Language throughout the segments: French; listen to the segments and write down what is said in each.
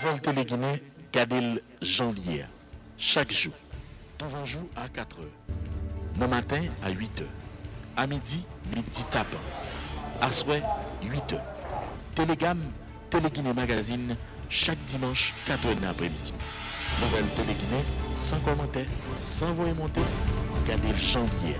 Nouvelle Télé-Guinée, Gadel Jean-Lier. Chaque jour. Tout jour à 4h. Le matin à 8h. À midi, midi tapant. À soir, 8h. Télégamme, Télé-Guinée Magazine, chaque dimanche, 4h l'après-midi. Nouvelle Télé-Guinée, sans commentaire, sans voix monter, Gadel Jean-Lier.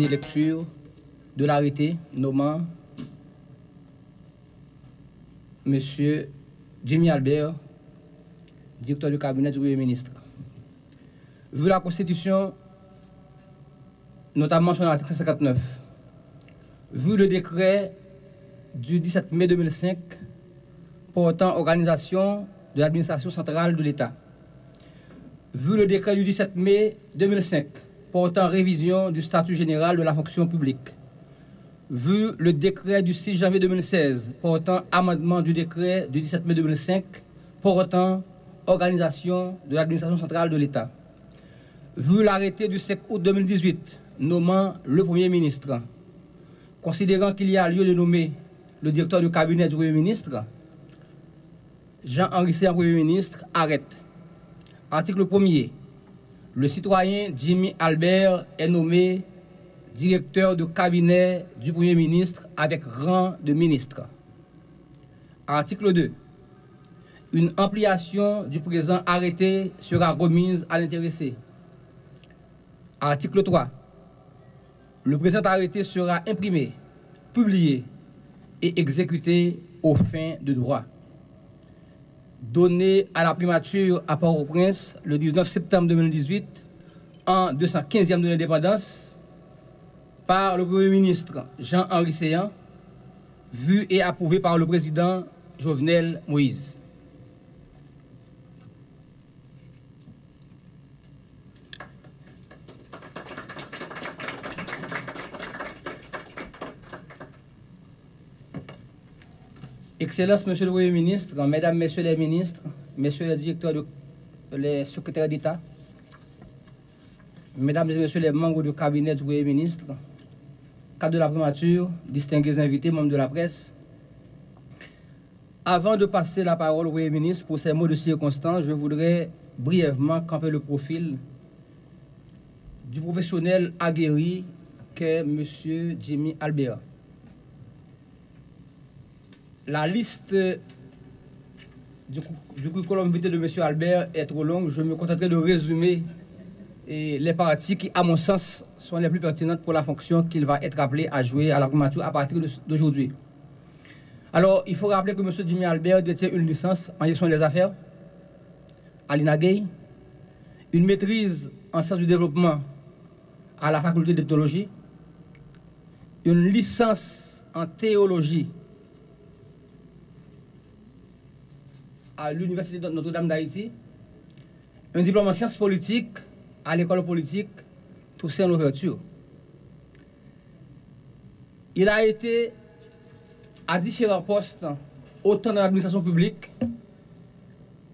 Lecture de l'arrêté nommant M. Jimmy Albert, directeur du cabinet du Premier ministre. Vu la Constitution, notamment son article 159, vu le décret du 17 mai 2005 portant organisation de l'administration centrale de l'État, vu le décret du 17 mai 2005 portant révision du statut général de la fonction publique, vu le décret du 6 janvier 2016 portant amendement du décret du 17 mai 2005 portant organisation de l'administration centrale de l'État, vu l'arrêté du 5 août 2018 nommant le Premier ministre, considérant qu'il y a lieu de nommer le directeur du cabinet du Premier ministre, Jean-Henri Séan, Premier ministre, arrête. Article 1er. Le citoyen Jimmy Albert est nommé directeur de cabinet du Premier ministre avec rang de ministre. Article 2. Une ampliation du présent arrêté sera remise à l'intéressé. Article 3. Le présent arrêté sera imprimé, publié et exécuté aux fins de droit. Donné à la primature à Port-au-Prince le 19 septembre 2018, en 215e de l'indépendance, par le Premier ministre Jean-Henri Séan, vu et approuvé par le président Jovenel Moïse. Excellence, Monsieur le Premier ministre, Mesdames, Messieurs les ministres, Messieurs les directeurs, les secrétaires d'État, Mesdames et Messieurs les membres du cabinet du Premier ministre, cadre de la primature, distingués invités, membres de la presse, avant de passer la parole au Premier ministre pour ses mots de circonstance, je voudrais brièvement camper le profil du professionnel aguerri qu'est M. Jimmy Albert. La liste du curriculum vitae de M. Albert est trop longue. Je me contenterai de résumer les parties qui, à mon sens, sont les plus pertinentes pour la fonction qu'il va être appelé à jouer à la primature à partir d'aujourd'hui. Alors, il faut rappeler que M. Jimmy Albert détient une licence en gestion des affaires à l'INAGEI, une maîtrise en sciences du développement à la faculté d'ethnologie, une licence en théologie à l'Université de Notre-Dame d'Haïti, un diplôme en sciences politiques à l'école politique Toussaint Louverture. Il a été à différents postes autant dans l'administration publique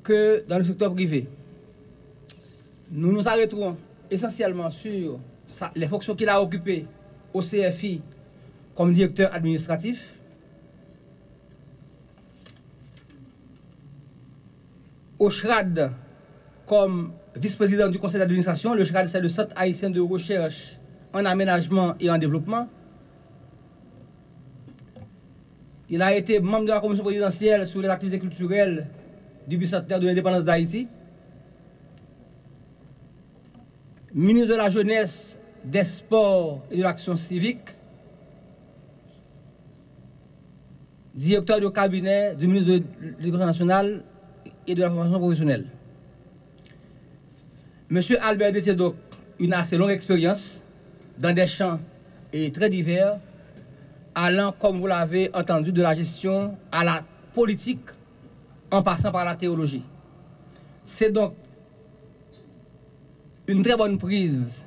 que dans le secteur privé. Nous nous arrêterons essentiellement sur les fonctions qu'il a occupées au CFI comme directeur administratif, au CHRAD comme vice-président du conseil d'administration. Le CHRAD, c'est le Centre haïtien de recherche en aménagement et en développement. Il a été membre de la commission présidentielle sur les activités culturelles du bicentenaire de l'indépendance d'Haïti, ministre de la Jeunesse, des Sports et de l'Action civique, directeur de cabinet du ministre de l'Éducation nationale et de la formation professionnelle. Monsieur Albert détient donc une assez longue expérience dans des champs très divers, allant, comme vous l'avez entendu, de la gestion à la politique, en passant par la théologie. C'est donc une très bonne prise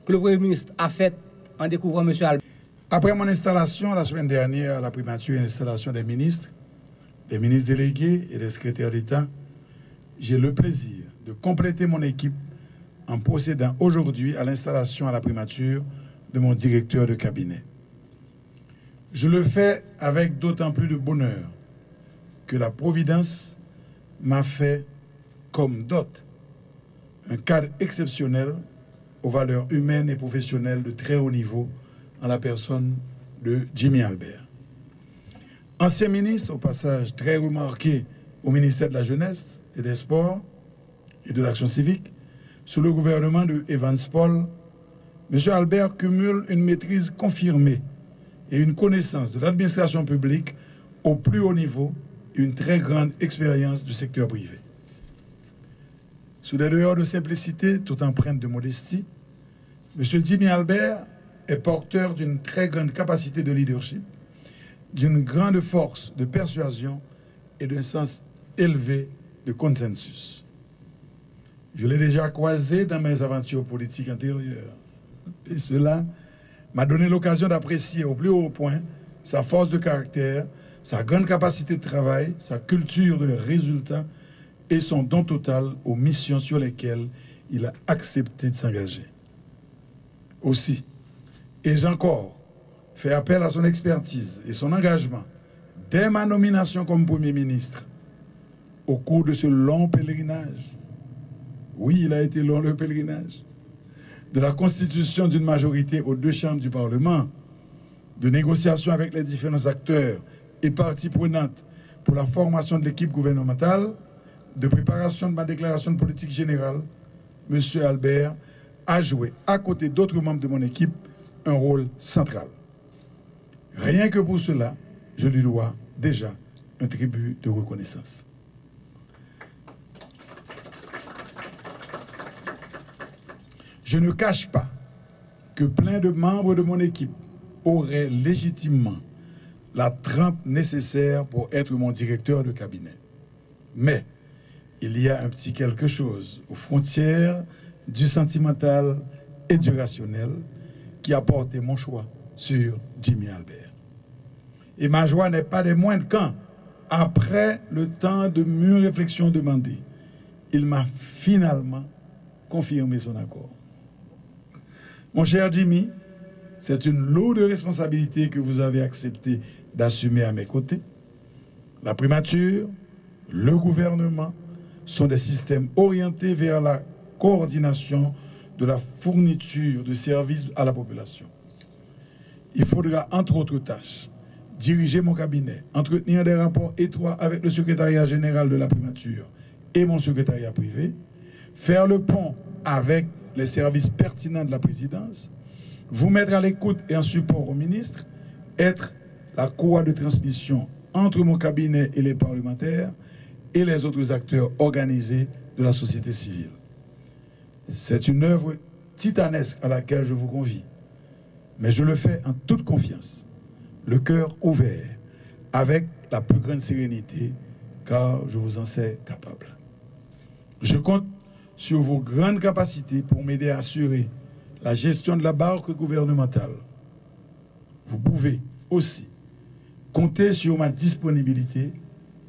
que le Premier ministre a faite en découvrant M. Albert. Après mon installation la semaine dernière à la primature et l'installation des ministres délégués et des secrétaires d'État, j'ai le plaisir de compléter mon équipe en procédant aujourd'hui à l'installation à la primature de mon directeur de cabinet. Je le fais avec d'autant plus de bonheur que la Providence m'a fait comme dot un cadre exceptionnel aux valeurs humaines et professionnelles de très haut niveau en la personne de Jimmy Albert. Ancien ministre, au passage très remarqué au ministère de la Jeunesse et des Sports et de l'Action civique, sous le gouvernement de Evans Paul, M. Albert cumule une maîtrise confirmée et une connaissance de l'administration publique au plus haut niveau et une très grande expérience du secteur privé. Sous des lueurs de simplicité, toute empreinte de modestie, M. Jimmy Albert est porteur d'une très grande capacité de leadership, d'une grande force de persuasion et d'un sens élevé de consensus. Je l'ai déjà croisé dans mes aventures politiques antérieures. Et cela m'a donné l'occasion d'apprécier au plus haut point sa force de caractère, sa grande capacité de travail, sa culture de résultats et son don total aux missions sur lesquelles il a accepté de s'engager. Aussi, ai-je encore fait appel à son expertise et son engagement dès ma nomination comme Premier ministre au cours de ce long pèlerinage. Oui, il a été long le pèlerinage. De la constitution d'une majorité aux deux chambres du Parlement, de négociations avec les différents acteurs et parties prenantes pour la formation de l'équipe gouvernementale, de préparation de ma déclaration de politique générale, M. Albert a joué, à côté d'autres membres de mon équipe, un rôle central. Rien que pour cela, je lui dois déjà un tribut de reconnaissance. Je ne cache pas que plein de membres de mon équipe auraient légitimement la trempe nécessaire pour être mon directeur de cabinet. Mais il y a un petit quelque chose aux frontières du sentimental et du rationnel qui a porté mon choix sur Jimmy Albert. Et ma joie n'est pas des moindres quand, après le temps de mûre réflexion demandée, il m'a finalement confirmé son accord. Mon cher Jimmy, c'est une lourde responsabilité que vous avez accepté d'assumer à mes côtés. La primature, le gouvernement sont des systèmes orientés vers la coordination de la fourniture de services à la population. Il faudra, entre autres tâches, diriger mon cabinet, entretenir des rapports étroits avec le secrétariat général de la primature et mon secrétariat privé, faire le pont avec les services pertinents de la présidence, vous mettre à l'écoute et en support au ministre, être la cour de transmission entre mon cabinet et les parlementaires et les autres acteurs organisés de la société civile. C'est une œuvre titanesque à laquelle je vous convie, mais je le fais en toute confiance, le cœur ouvert, avec la plus grande sérénité, car je vous en sais capable. Je compte sur vos grandes capacités pour m'aider à assurer la gestion de la barque gouvernementale. Vous pouvez aussi compter sur ma disponibilité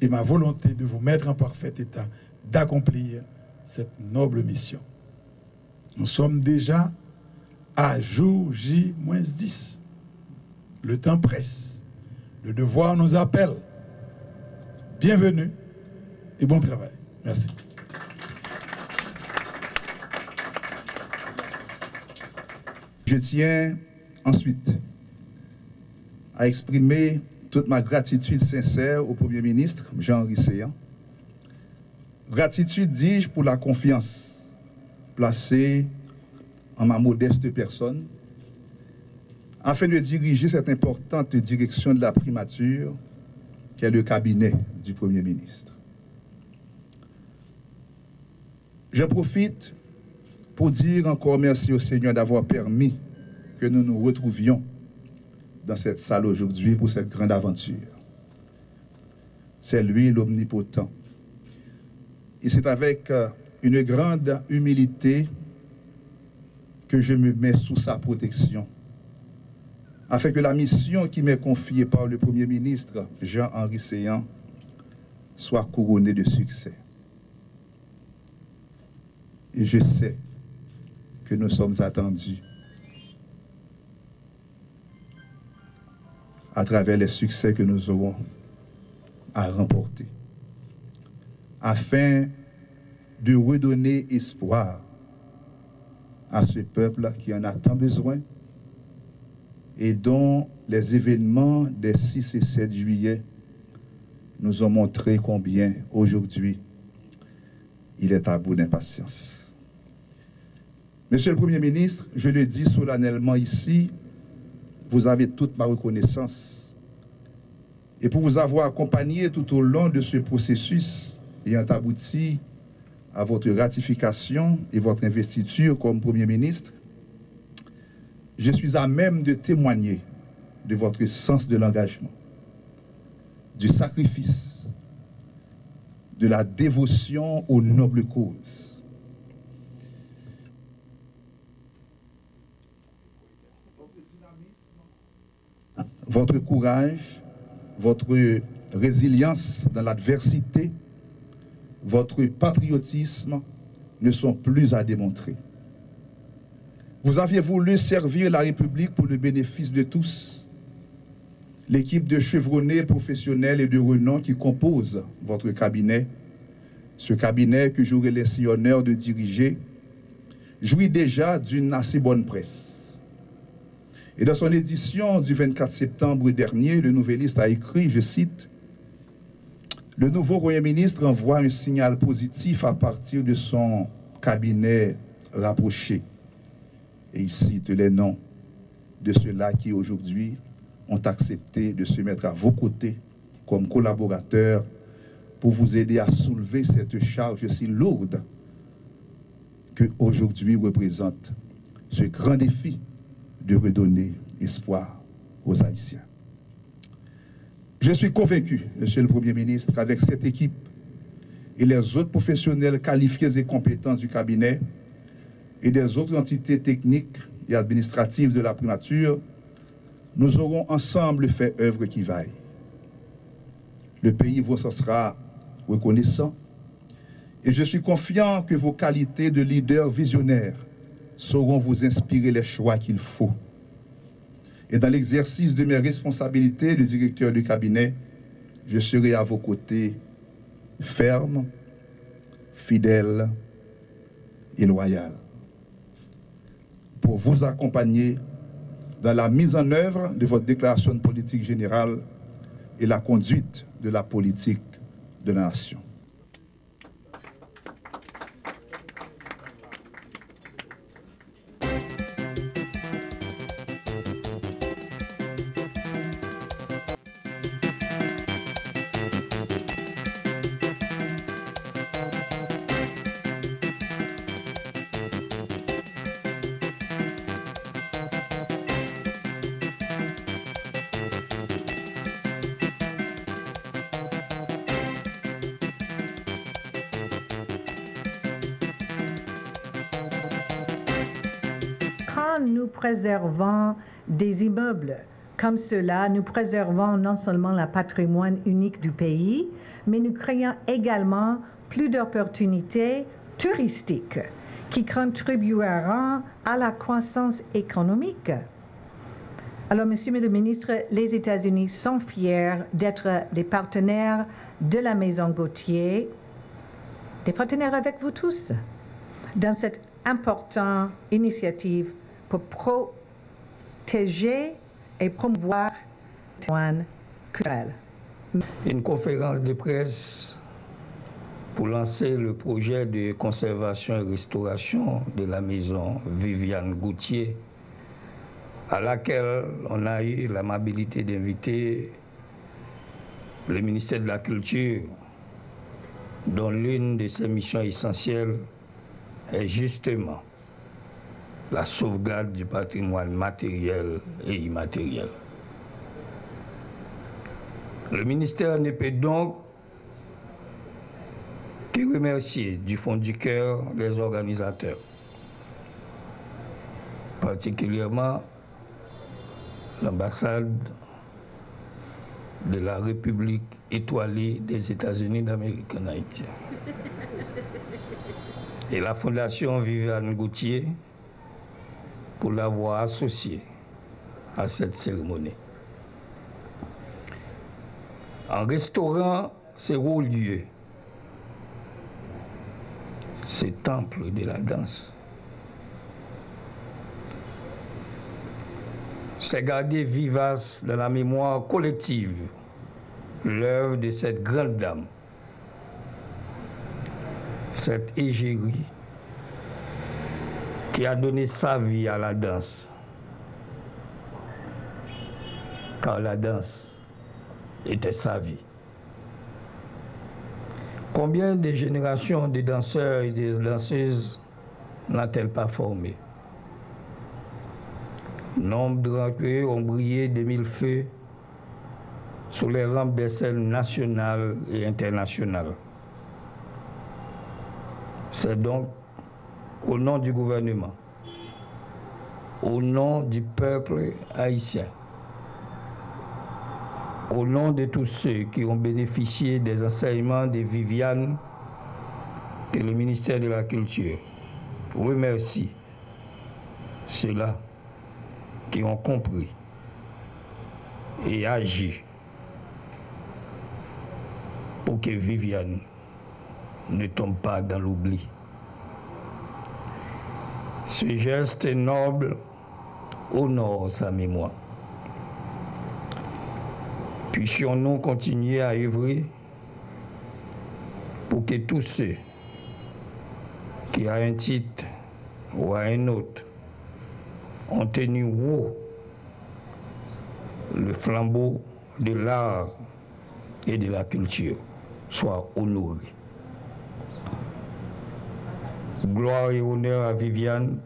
et ma volonté de vous mettre en parfait état d'accomplir cette noble mission. Nous sommes déjà à jour J-10. Le temps presse. Le devoir nous appelle. Bienvenue et bon travail. Merci. Je tiens ensuite à exprimer toute ma gratitude sincère au Premier ministre, Jean-Henri Séan. Gratitude, dis-je, pour la confiance placée en ma modeste personne, afin de diriger cette importante direction de la primature qu'est le cabinet du Premier ministre. J'en profite pour dire encore merci au Seigneur d'avoir permis que nous nous retrouvions dans cette salle aujourd'hui pour cette grande aventure. C'est lui l'omnipotent. Et c'est avec une grande humilité que je me mets sous sa protection, afin que la mission qui m'est confiée par le Premier ministre Jean-Henri Séan soit couronnée de succès. Et je sais que nous sommes attendus à travers les succès que nous aurons à remporter, afin de redonner espoir à ce peuple qui en a tant besoin et dont les événements des 6 et 7 juillet nous ont montré combien aujourd'hui il est à bout d'impatience. Monsieur le Premier ministre, je le dis solennellement ici, vous avez toute ma reconnaissance. Et pour vous avoir accompagné tout au long de ce processus ayant abouti à votre ratification et votre investiture comme Premier ministre, je suis à même de témoigner de votre sens de l'engagement, du sacrifice, de la dévotion aux nobles causes. Votre courage, votre résilience dans l'adversité, votre patriotisme ne sont plus à démontrer. Vous aviez voulu servir la République pour le bénéfice de tous. L'équipe de chevronnés professionnels et de renom qui compose votre cabinet, ce cabinet que j'aurai l'insigne honneur de diriger, jouit déjà d'une assez bonne presse. Et dans son édition du 24 septembre dernier, le Nouvelliste a écrit, je cite, « Le nouveau Premier ministre envoie un signal positif à partir de son cabinet rapproché. » Et il cite les noms de ceux-là qui aujourd'hui ont accepté de se mettre à vos côtés comme collaborateurs pour vous aider à soulever cette charge si lourde que aujourd'hui représente ce grand défi de redonner espoir aux Haïtiens. Je suis convaincu, Monsieur le Premier ministre, qu'avec cette équipe et les autres professionnels qualifiés et compétents du cabinet et des autres entités techniques et administratives de la primature, nous aurons ensemble fait œuvre qui vaille. Le pays vous en sera reconnaissant et je suis confiant que vos qualités de leader visionnaire sauront vous inspirer les choix qu'il faut. Et dans l'exercice de mes responsabilités de directeur du cabinet, je serai à vos côtés ferme, fidèle et loyal pour vous accompagner dans la mise en œuvre de votre déclaration de politique générale et la conduite de la politique de la nation. Nous préservons des immeubles Comme cela, nous préservons non seulement le patrimoine unique du pays, mais nous créons également plus d'opportunités touristiques qui contribueront à la croissance économique. Alors, Monsieur le ministre, les États-Unis sont fiers d'être des partenaires de la Maison Gauthier, des partenaires avec vous tous, dans cette importante initiative pour protéger et promouvoir le patrimoine culturel. Une conférence de presse pour lancer le projet de conservation et restauration de la maison Viviane Gauthier, à laquelle on a eu l'amabilité d'inviter le ministère de la Culture, dont l'une de ses missions essentielles est justement la sauvegarde du patrimoine matériel et immatériel. Le ministère ne peut donc que remercier du fond du cœur les organisateurs, particulièrement l'ambassade de la République étoilée des États-Unis d'Amérique en Haïti et la Fondation Viviane Gauthier pour l'avoir associée à cette cérémonie. En restaurant ces hauts lieux, ces temples de la danse, c'est garder vivace dans la mémoire collective l'œuvre de cette grande dame, cette égérie qui a donné sa vie à la danse, car la danse était sa vie. Combien de générations de danseurs et de danseuses n'a-t-elle pas formé? Nombre d'entre eux ont brillé de mille feux sur les rampes des scènes nationales et internationales. C'est donc au nom du gouvernement, au nom du peuple haïtien, au nom de tous ceux qui ont bénéficié des enseignements de Viviane, que le ministère de la Culture remercie ceux-là qui ont compris et agi pour que Viviane ne tombe pas dans l'oubli. Ce geste noble honore sa mémoire. Puissions-nous continuer à œuvrer pour que tous ceux qui, à un titre ou à un autre, ont tenu haut le flambeau de l'art et de la culture soient honorés. Gloire et honneur à Viviane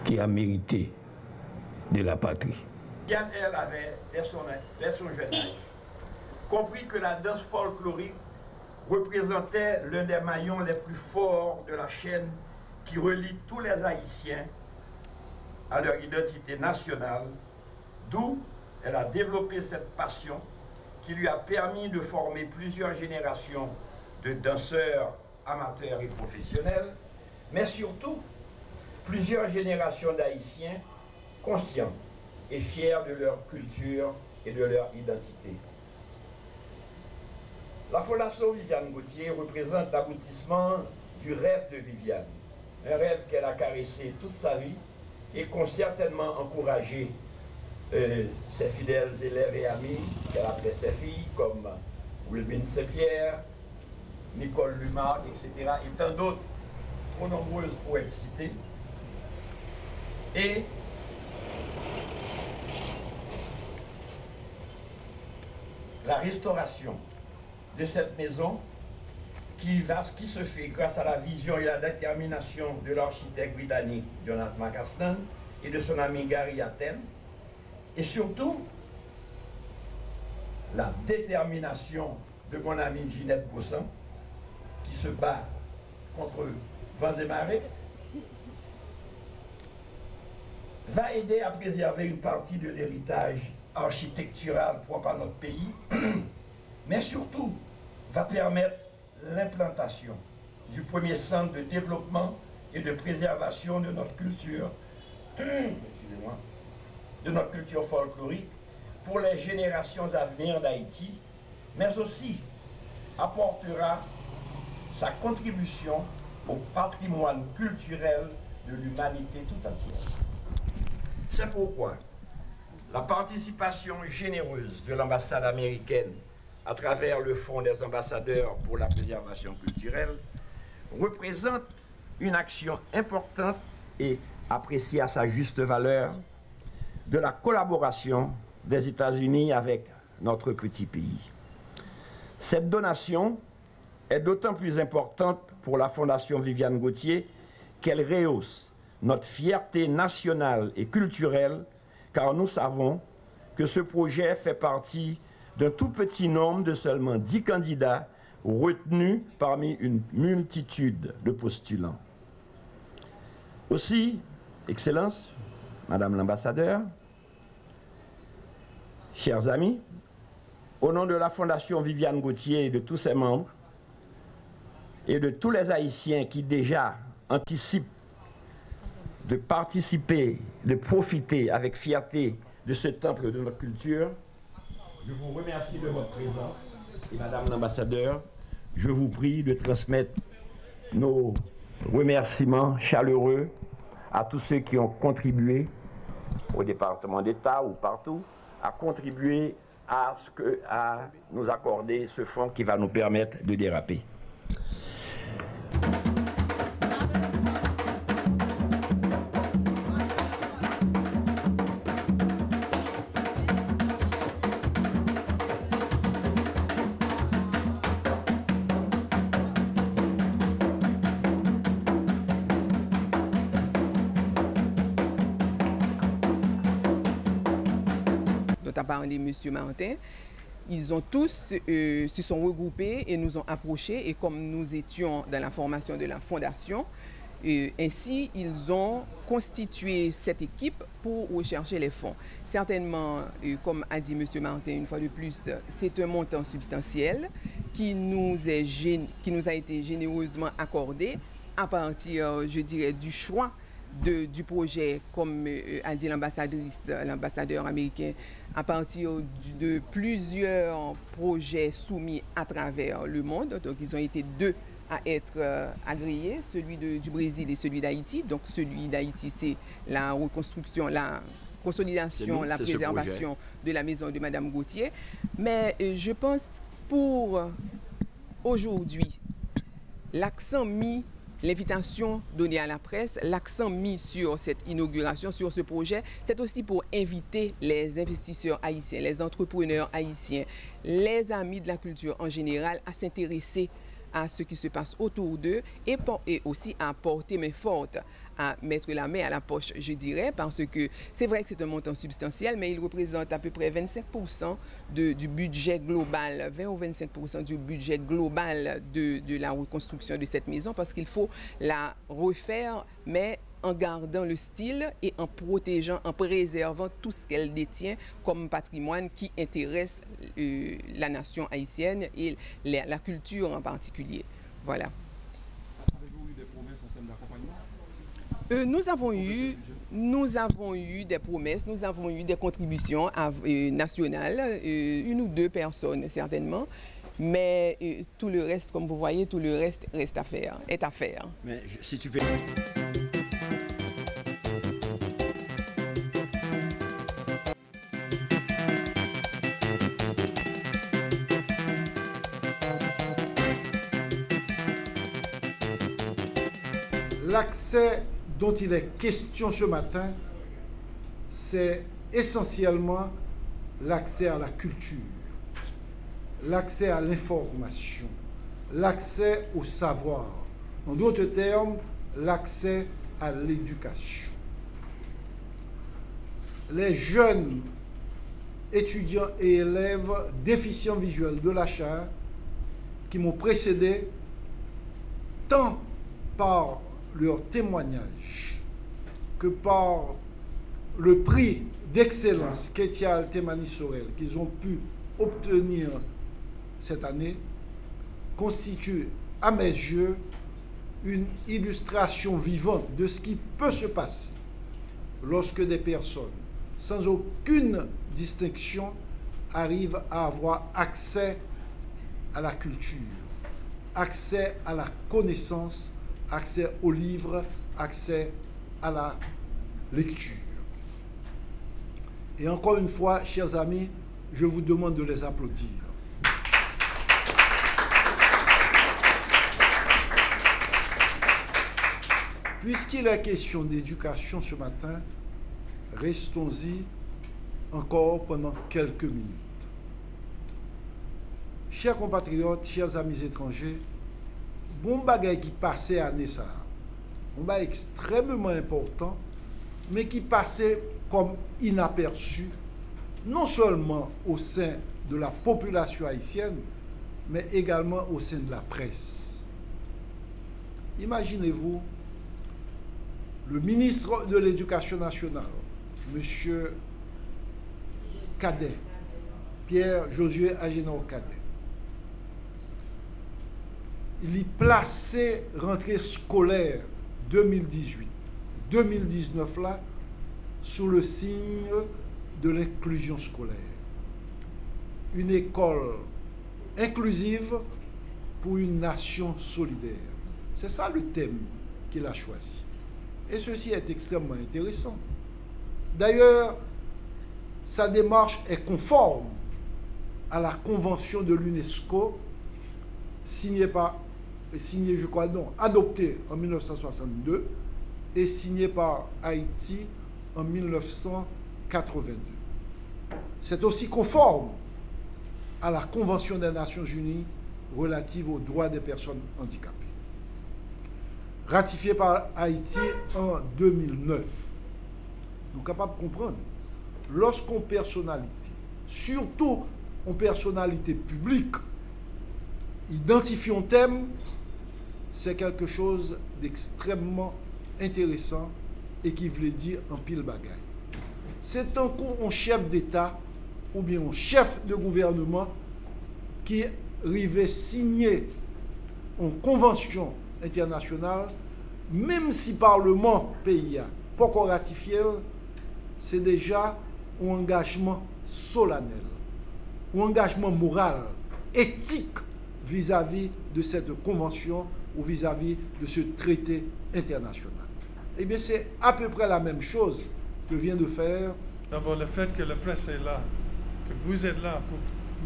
qui a mérité de la patrie. Viviane, elle avait, dès son jeune âge, compris que la danse folklorique représentait l'un des maillons les plus forts de la chaîne qui relie tous les Haïtiens à leur identité nationale, d'où elle a développé cette passion qui lui a permis de former plusieurs générations de danseurs amateurs et professionnels, mais surtout plusieurs générations d'Haïtiens conscients et fiers de leur culture et de leur identité. La Fondation Viviane Gauthier représente l'aboutissement du rêve de Viviane, un rêve qu'elle a caressé toute sa vie et qu'ont certainement encouragé ses fidèles élèves et amis qu'elle appelait ses filles, comme Wilmine Saint-Pierre, Nicole Lumarc, etc., et tant d'autres, trop nombreuses pour être citées. Et la restauration de cette maison qui se fait grâce à la vision et la détermination de l'architecte britannique Jonathan McCasland et de son ami Gary Atten, et surtout la détermination de mon ami Ginette Bossan qui se bat contre vents et marées. va aider à préserver une partie de l'héritage architectural propre à notre pays, mais surtout va permettre l'implantation du premier centre de développement et de préservation de notre culture, folklorique pour les générations à venir d'Haïti, mais aussi apportera sa contribution au patrimoine culturel de l'humanité tout entière. C'est pourquoi la participation généreuse de l'ambassade américaine à travers le Fonds des ambassadeurs pour la préservation culturelle représente une action importante et appréciée à sa juste valeur de la collaboration des États-Unis avec notre petit pays. Cette donation est d'autant plus importante pour la Fondation Viviane Gauthier qu'elle rehausse notre fierté nationale et culturelle, car nous savons que ce projet fait partie d'un tout petit nombre de seulement 10 candidats retenus parmi une multitude de postulants. Aussi, Excellence, Madame l'ambassadeur, chers amis, au nom de la Fondation Viviane Gauthier et de tous ses membres, et de tous les Haïtiens qui déjà anticipent de participer, de profiter avec fierté de ce temple de notre culture, je vous remercie de votre présence. Et Madame l'ambassadeur, je vous prie de transmettre nos remerciements chaleureux à tous ceux qui ont contribué au département d'État ou partout, à contribuer à nous accorder ce fonds qui va nous permettre de déraper. dont a parlé M. Martin, ils ont tous se sont regroupés et nous ont approchés, et comme nous étions dans la formation de la fondation, ainsi ils ont constitué cette équipe pour rechercher les fonds. Certainement, comme a dit M. Martin une fois de plus, c'est un montant substantiel qui nous a été généreusement accordé à partir, je dirais, du choix du projet, comme a dit l'ambassadeur américain, à partir de plusieurs projets soumis à travers le monde. Donc ils ont été deux à être agréés, celui du Brésil et celui d'Haïti. Donc celui d'Haïti, c'est la reconstruction, la consolidation, la préservation de la maison de Madame Gauthier. Mais je pense pour aujourd'hui, l'accent mis, l'invitation donnée à la presse, l'accent mis sur cette inauguration, sur ce projet, c'est aussi pour inviter les investisseurs haïtiens, les entrepreneurs haïtiens, les amis de la culture en général à s'intéresser à ce qui se passe autour d'eux et aussi à porter main forte, à mettre la main à la poche, je dirais, parce que c'est vrai que c'est un montant substantiel, mais il représente à peu près 25% du budget global, 20 ou 25% du budget global de la reconstruction de cette maison, parce qu'il faut la refaire, mais en gardant le style et en protégeant, en préservant tout ce qu'elle détient comme patrimoine qui intéresse la nation haïtienne et la culture en particulier. Voilà. Avez-vous eu des promesses en termes d'accompagnement? Nous avons eu des promesses, nous avons eu des contributions nationales, une ou deux personnes certainement, mais tout le reste, comme vous voyez, tout le reste est à faire. Mais si tu peux... L'accès dont il est question ce matin, c'est essentiellement l'accès à la culture, l'accès à l'information, l'accès au savoir. En d'autres termes, l'accès à l'éducation. Les jeunes étudiants et élèves déficients visuels de l'Achar qui m'ont précédé, tant par leur témoignage que par le prix d'excellence Ketia Altemani Sorel qu'ils ont pu obtenir cette année constitue, à mes yeux, une illustration vivante de ce qui peut se passer lorsque des personnes, sans aucune distinction, arrivent à avoir accès à la culture, accès à la connaissance, accès aux livres, accès à la lecture. Et encore une fois, chers amis, je vous demande de les applaudir. Puisqu'il est question d'éducation ce matin, restons-y encore pendant quelques minutes. Chers compatriotes, chers amis étrangers, bon bagay qui passait à Nessa, un bagay extrêmement important, mais qui passait comme inaperçu, non seulement au sein de la population haïtienne, mais également au sein de la presse. Imaginez-vous, le ministre de l'Éducation nationale, M. Cadet, Pierre-Josué Agénor Cadet, il y plaçait rentrée scolaire 2018-2019 là, sous le signe de l'inclusion scolaire. Une école inclusive pour une nation solidaire. C'est ça le thème qu'il a choisi. Et ceci est extrêmement intéressant. D'ailleurs, sa démarche est conforme à la convention de l'UNESCO adoptée en 1962 et signée par Haïti en 1982. C'est aussi conforme à la Convention des Nations Unies relative aux droits des personnes handicapées, ratifiée par Haïti en 2009. Nous sommes capables de comprendre. Lorsqu'on personnalité, surtout en personnalité publique, identifie un thème, c'est quelque chose d'extrêmement intéressant et qui voulait dire un pile bagaille. C'est un chef d'État ou bien un chef de gouvernement qui arrivait signer une convention internationale, même si le Parlement pays n'a pas ratifié, c'est déjà un engagement solennel, un engagement moral, éthique vis-à-vis de cette convention ou vis-à-vis de ce traité international. Eh bien, c'est à peu près la même chose que vient de faire. D'abord, le fait que la presse est là, que vous êtes là pour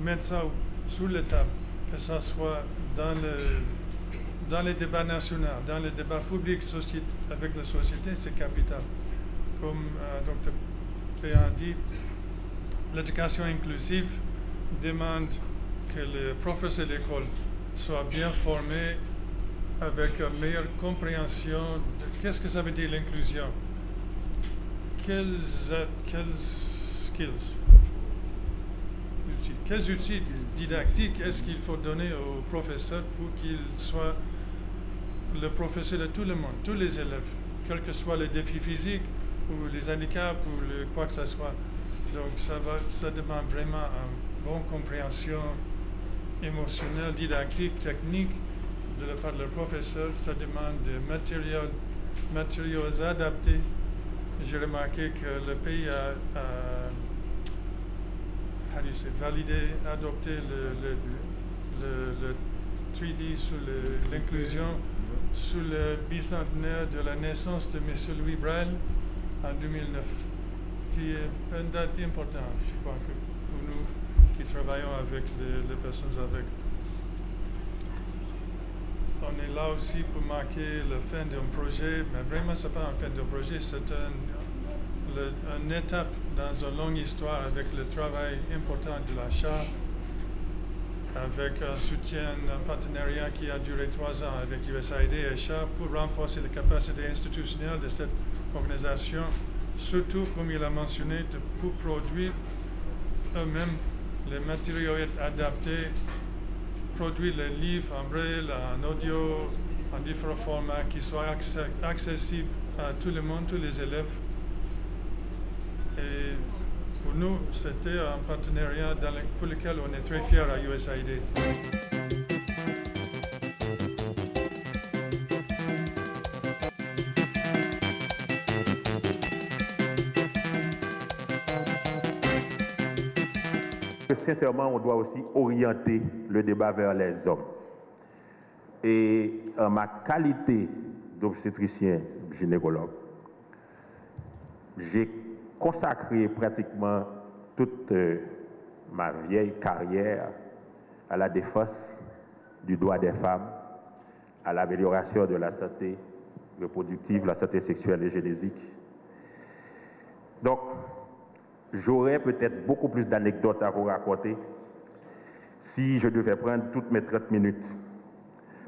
mettre ça sur la table, que ça soit dans les débats nationaux, dans les débats publics avec la société, c'est capital. Comme Dr. Péan dit, l'éducation inclusive demande que les professeurs d'école soient bien formés avec une meilleure compréhension de qu'est-ce que ça veut dire l'inclusion. Quels skills, quels outils didactiques est-ce qu'il faut donner aux professeurs pour qu'ils soient le professeur de tout le monde, tous les élèves, quels que soient les défis physiques ou les handicaps ou quoi que ce soit. Donc ça demande vraiment une bonne compréhension émotionnelle, didactique, technique de la part de le professeur. Ça demande des matériaux adaptés. J'ai remarqué que le pays a validé, adopté le 3D sur l'inclusion sous le bicentenaire de la naissance de M. Louis Braille en 2009, qui est une date importante, je crois, que pour nous qui travaillons avec les personnes avec. On est là aussi pour marquer la fin d'un projet, mais vraiment, ce n'est pas une fin de projet, c'est une étape dans une longue histoire avec le travail important de la Charte, avec un soutien, un partenariat qui a duré 3 ans avec USAID et Charte pour renforcer la capacité institutionnelle de cette organisation, surtout, comme il a mentionné, pour produire eux-mêmes les matériaux adaptés, produire les livres en braille, en audio, en différents formats qui soient accessibles à tout le monde, tous les élèves. nous, c'était un partenariat pour lequel on est très fiers à USAID. Sincèrement, on doit aussi orienter le débat vers les hommes. Et en ma qualité d'obstétricien gynécologue, j'ai consacré pratiquement toute ma vieille carrière à la défense du droit des femmes, à l'amélioration de la santé reproductive, la santé sexuelle et génétique. Donc, j'aurais peut-être beaucoup plus d'anecdotes à vous raconter si je devais prendre toutes mes 30 minutes.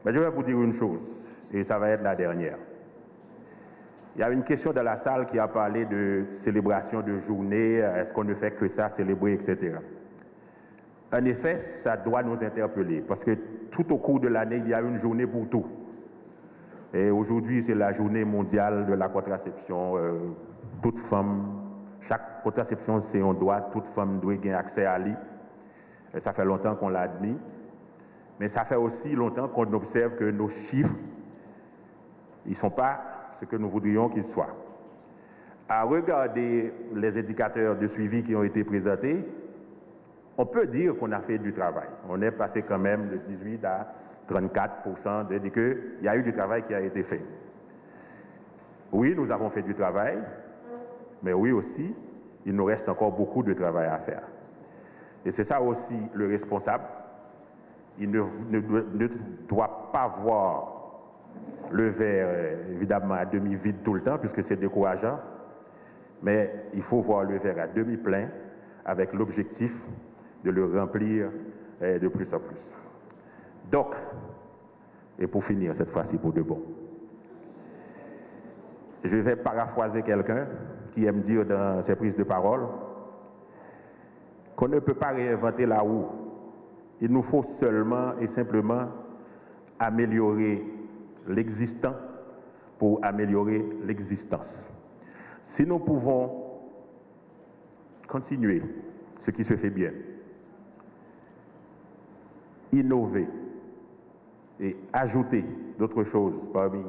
Mais je vais vous dire une chose, et ça va être la dernière. Il y a une question dans la salle qui a parlé de célébration de journée, est-ce qu'on ne fait que ça, célébrer, etc. En effet, ça doit nous interpeller, parce que tout au cours de l'année, il y a une journée pour tout. Et aujourd'hui, c'est la journée mondiale de la contraception. Toute femme, chaque contraception, c'est un droit, toute femme doit avoir accès à lui. Et ça fait longtemps qu'on l'a admis. Mais ça fait aussi longtemps qu'on observe que nos chiffres, ils ne sont pas ce que nous voudrions qu'ils soient. À regarder les indicateurs de suivi qui ont été présentés, on peut dire qu'on a fait du travail. On est passé quand même de 18 à 34%, c'est-à-dire qu'il y a eu du travail qui a été fait. Oui, nous avons fait du travail, mais oui aussi, il nous reste encore beaucoup de travail à faire. Et c'est ça aussi le responsable. Il ne doit pas voir le verre, évidemment, à demi vide tout le temps, puisque c'est décourageant, mais il faut voir le verre à demi plein, avec l'objectif de le remplir de plus en plus. Donc, et pour finir cette fois-ci pour de bon, je vais paraphraser quelqu'un qui aime dire dans ses prises de parole qu'on ne peut pas réinventer la roue. Il nous faut seulement et simplement améliorer l'existant pour améliorer l'existence. Si nous pouvons continuer ce qui se fait bien, innover et ajouter d'autres choses parmi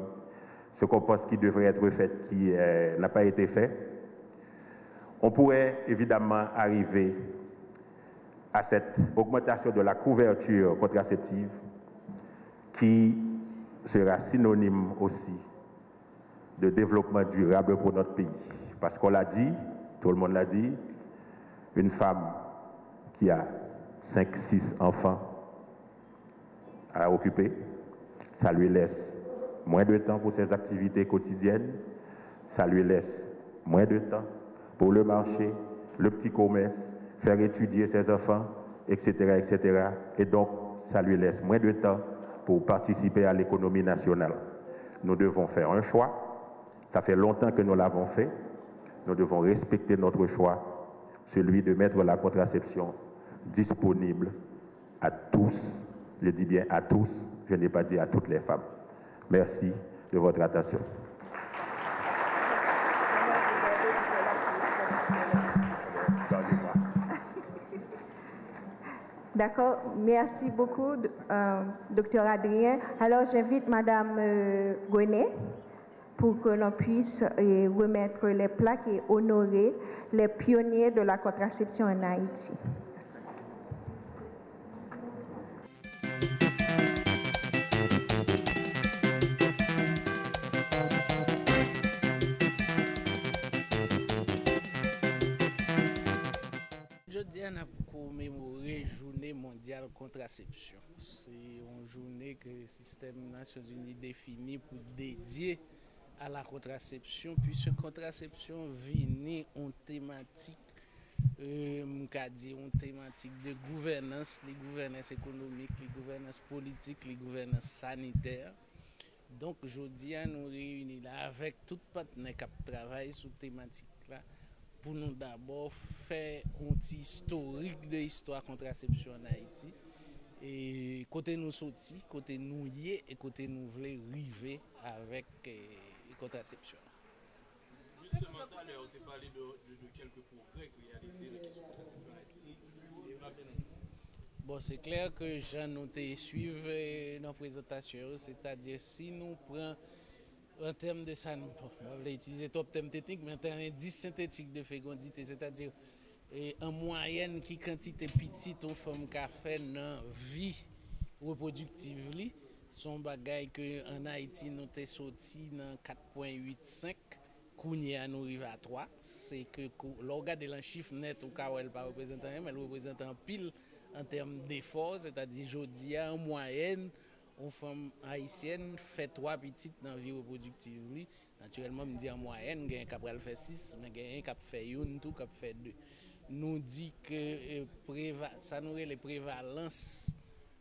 ce qu'on pense qui devrait être fait, qui n'a pas été fait, on pourrait évidemment arriver à cette augmentation de la couverture contraceptive qui sera synonyme aussi de développement durable pour notre pays. Parce qu'on l'a dit, tout le monde l'a dit, une femme qui a 5-6 enfants à occuper, ça lui laisse moins de temps pour ses activités quotidiennes, ça lui laisse moins de temps pour le marché, le petit commerce, faire étudier ses enfants, etc., etc. Et donc, ça lui laisse moins de temps pour participer à l'économie nationale. Nous devons faire un choix. Ça fait longtemps que nous l'avons fait. Nous devons respecter notre choix, celui de mettre la contraception disponible à tous. Je dis bien à tous, je n'ai pas dit à toutes les femmes. Merci de votre attention. D'accord, merci beaucoup, docteur Adrien. Alors j'invite Madame Gwenet pour que l'on puisse remettre les plaques et honorer les pionniers de la contraception en Haïti. Aujourd'hui, on a commémoré la Journée mondiale contraception. C'est une journée que le système des Nations Unies définit pour dédier à la contraception, puisque la contraception vient en thématique, une thématique de gouvernance, les gouvernances économiques, les gouvernances politiques, les gouvernances sanitaires. Donc aujourd'hui, nous réunissons là avec tout partenaire qui travaille sur cette thématique-là pour nous d'abord faire un petit historique de l'histoire de la contraception en Haïti. Et côté nous sortis, côté nous y est et côté nous voulons arriver avec la contraception. Juste Justement, tout à l'heure, on a parlé de quelques progrès réalisés dans la question de la contraception en Haïti. Et bon, c'est clair que Jean nous suivre dans la présentation, c'est-à-dire si nous prenons en termes de ça, on va utiliser top terme technique, mais en termes d'indice synthétique de fécondité, c'est-à-dire en moyenne qui quantité petite aux femmes qui fait dans vie reproductive, son bagage que en Haïti nous t'es sorti dans 4.85, Kounia nous arrive à 3, c'est que l'organe de l'en chiffre net ou cas elle pas représenter rien, mais elle représente en pile en termes d'effort, c'est-à-dire aujourd'hui en moyenne une femme haïtienne fait 3 petites dans la vie reproductive. Naturellement, je dis en moyenne, il y a un qui fait 6, mais il y a un qui fait 1, tout qui fait 2. Nous dit que ça nous les prévalences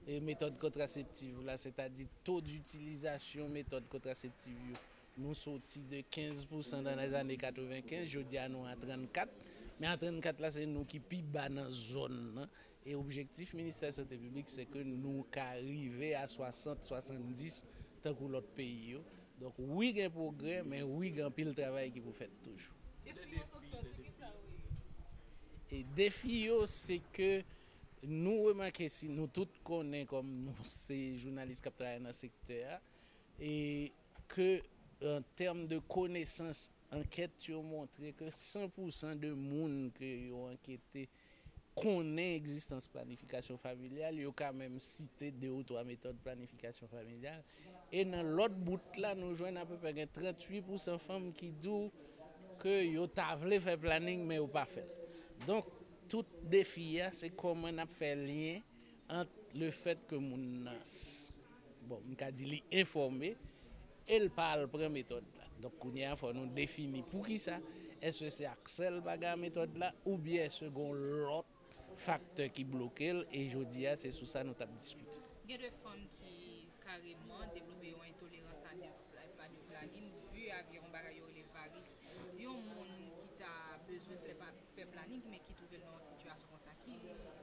et méthodes contraceptives, c'est-à-dire taux d'utilisation méthodes contraceptives, nous sortis de 15% dans les années 95, je dis à nous à 34, mais à 34 là c'est nous qui plus bas dans la zone. Et l'objectif du ministère de la Santé publique, c'est que nous arrivions à 60-70 tant que l'autre pays. Donc oui, il y a un progrès, mais oui, il y a un pile travail qui vous fait toujours. Et défi, c'est que nous remarquons, si nous tous connaissons comme nous, ces journalistes qui travaillent dans le secteur, et que en termes de connaissances, enquêtes ont montré que 100% de monde qui ont enquêté connaît l'existence de planification familiale, il y a quand même cité 2 ou 3 méthodes de planification familiale. Et dans l'autre bout là, nous jouons à peu près 38% de femmes qui disent que yo ta voulu faire planning mais yo pas fait. Donc tout défi c'est comment on a fait lien entre le fait que mon bon, on dit informé et le parle première méthode là. Donc il faut nous définir pour qui ça. Est-ce que c'est Axel bagarre méthode là ou bien est-ce que l'autre facteur qui bloque et je dis c'est sur ça nous avons discuté. Il y a des femmes qui carrément développent une intolérance à la planning vu environ les varices. Il y a un monde qui a besoin de faire planning mais qui trouve dans une situation comme ça qui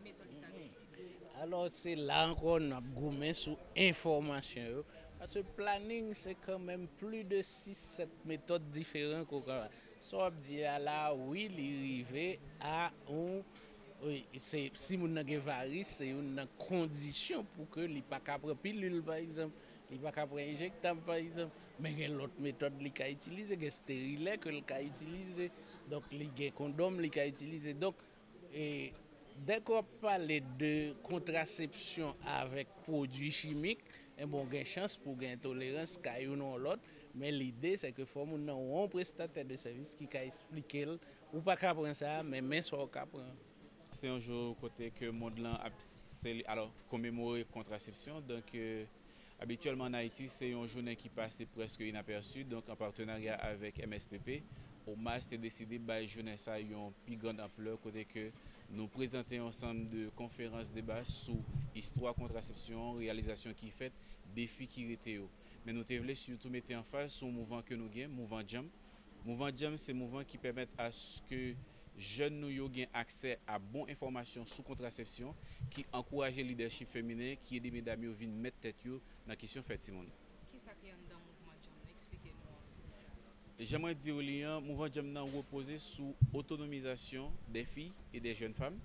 méthode utiliser. Alors c'est là encore on a gommé sur information parce que planning c'est quand même plus de 6-7 méthodes différentes qu'on a. Ça veut dire là oui, il arrive à un oui, c'est si mon n'a varice, c'est une condition pour que il pas capable pilule par exemple, il pas capable injectable par exemple, mais il y a l'autre méthode qu'il a utilisé, que stérilet que il a utilisé, donc il y a condom qu'il a utilisé. Donc et dès qu'on parle de contraception avec produits chimiques, et bon, il y a une chance pour une intolérance qu'à une ou l'autre, mais l'idée c'est que faut un prestataire de service qui a expliqué ou pas capable ça, mais soit capable. C'est un jour côté que le monde a commémoré contraception. Donc, habituellement en Haïti, c'est une journée qui passe presque inaperçue. Donc, en partenariat avec MSPP, au MAS a décidé de journée ça une plus grande ampleur côté que nous présentons ensemble de conférences débats sur histoire contraception, réalisation qui fait, défis qui étaient. Mais nous voulons surtout mettre en face sur le mouvement que nous avons, mouvement Jam. Mouvement Jam, c'est un mouvement qui permet à ce que jeunes nous aient accès à bonnes informations sur contraception, qui encourage le leadership féminin, qui aide les mesdames à mettre tête dans la question fétimone. Qui est-ce qui est dans le mouvement Jam? Expliquez-nous. J'aimerais dire que le mouvement Jam repose sur l'autonomisation des filles et des jeunes femmes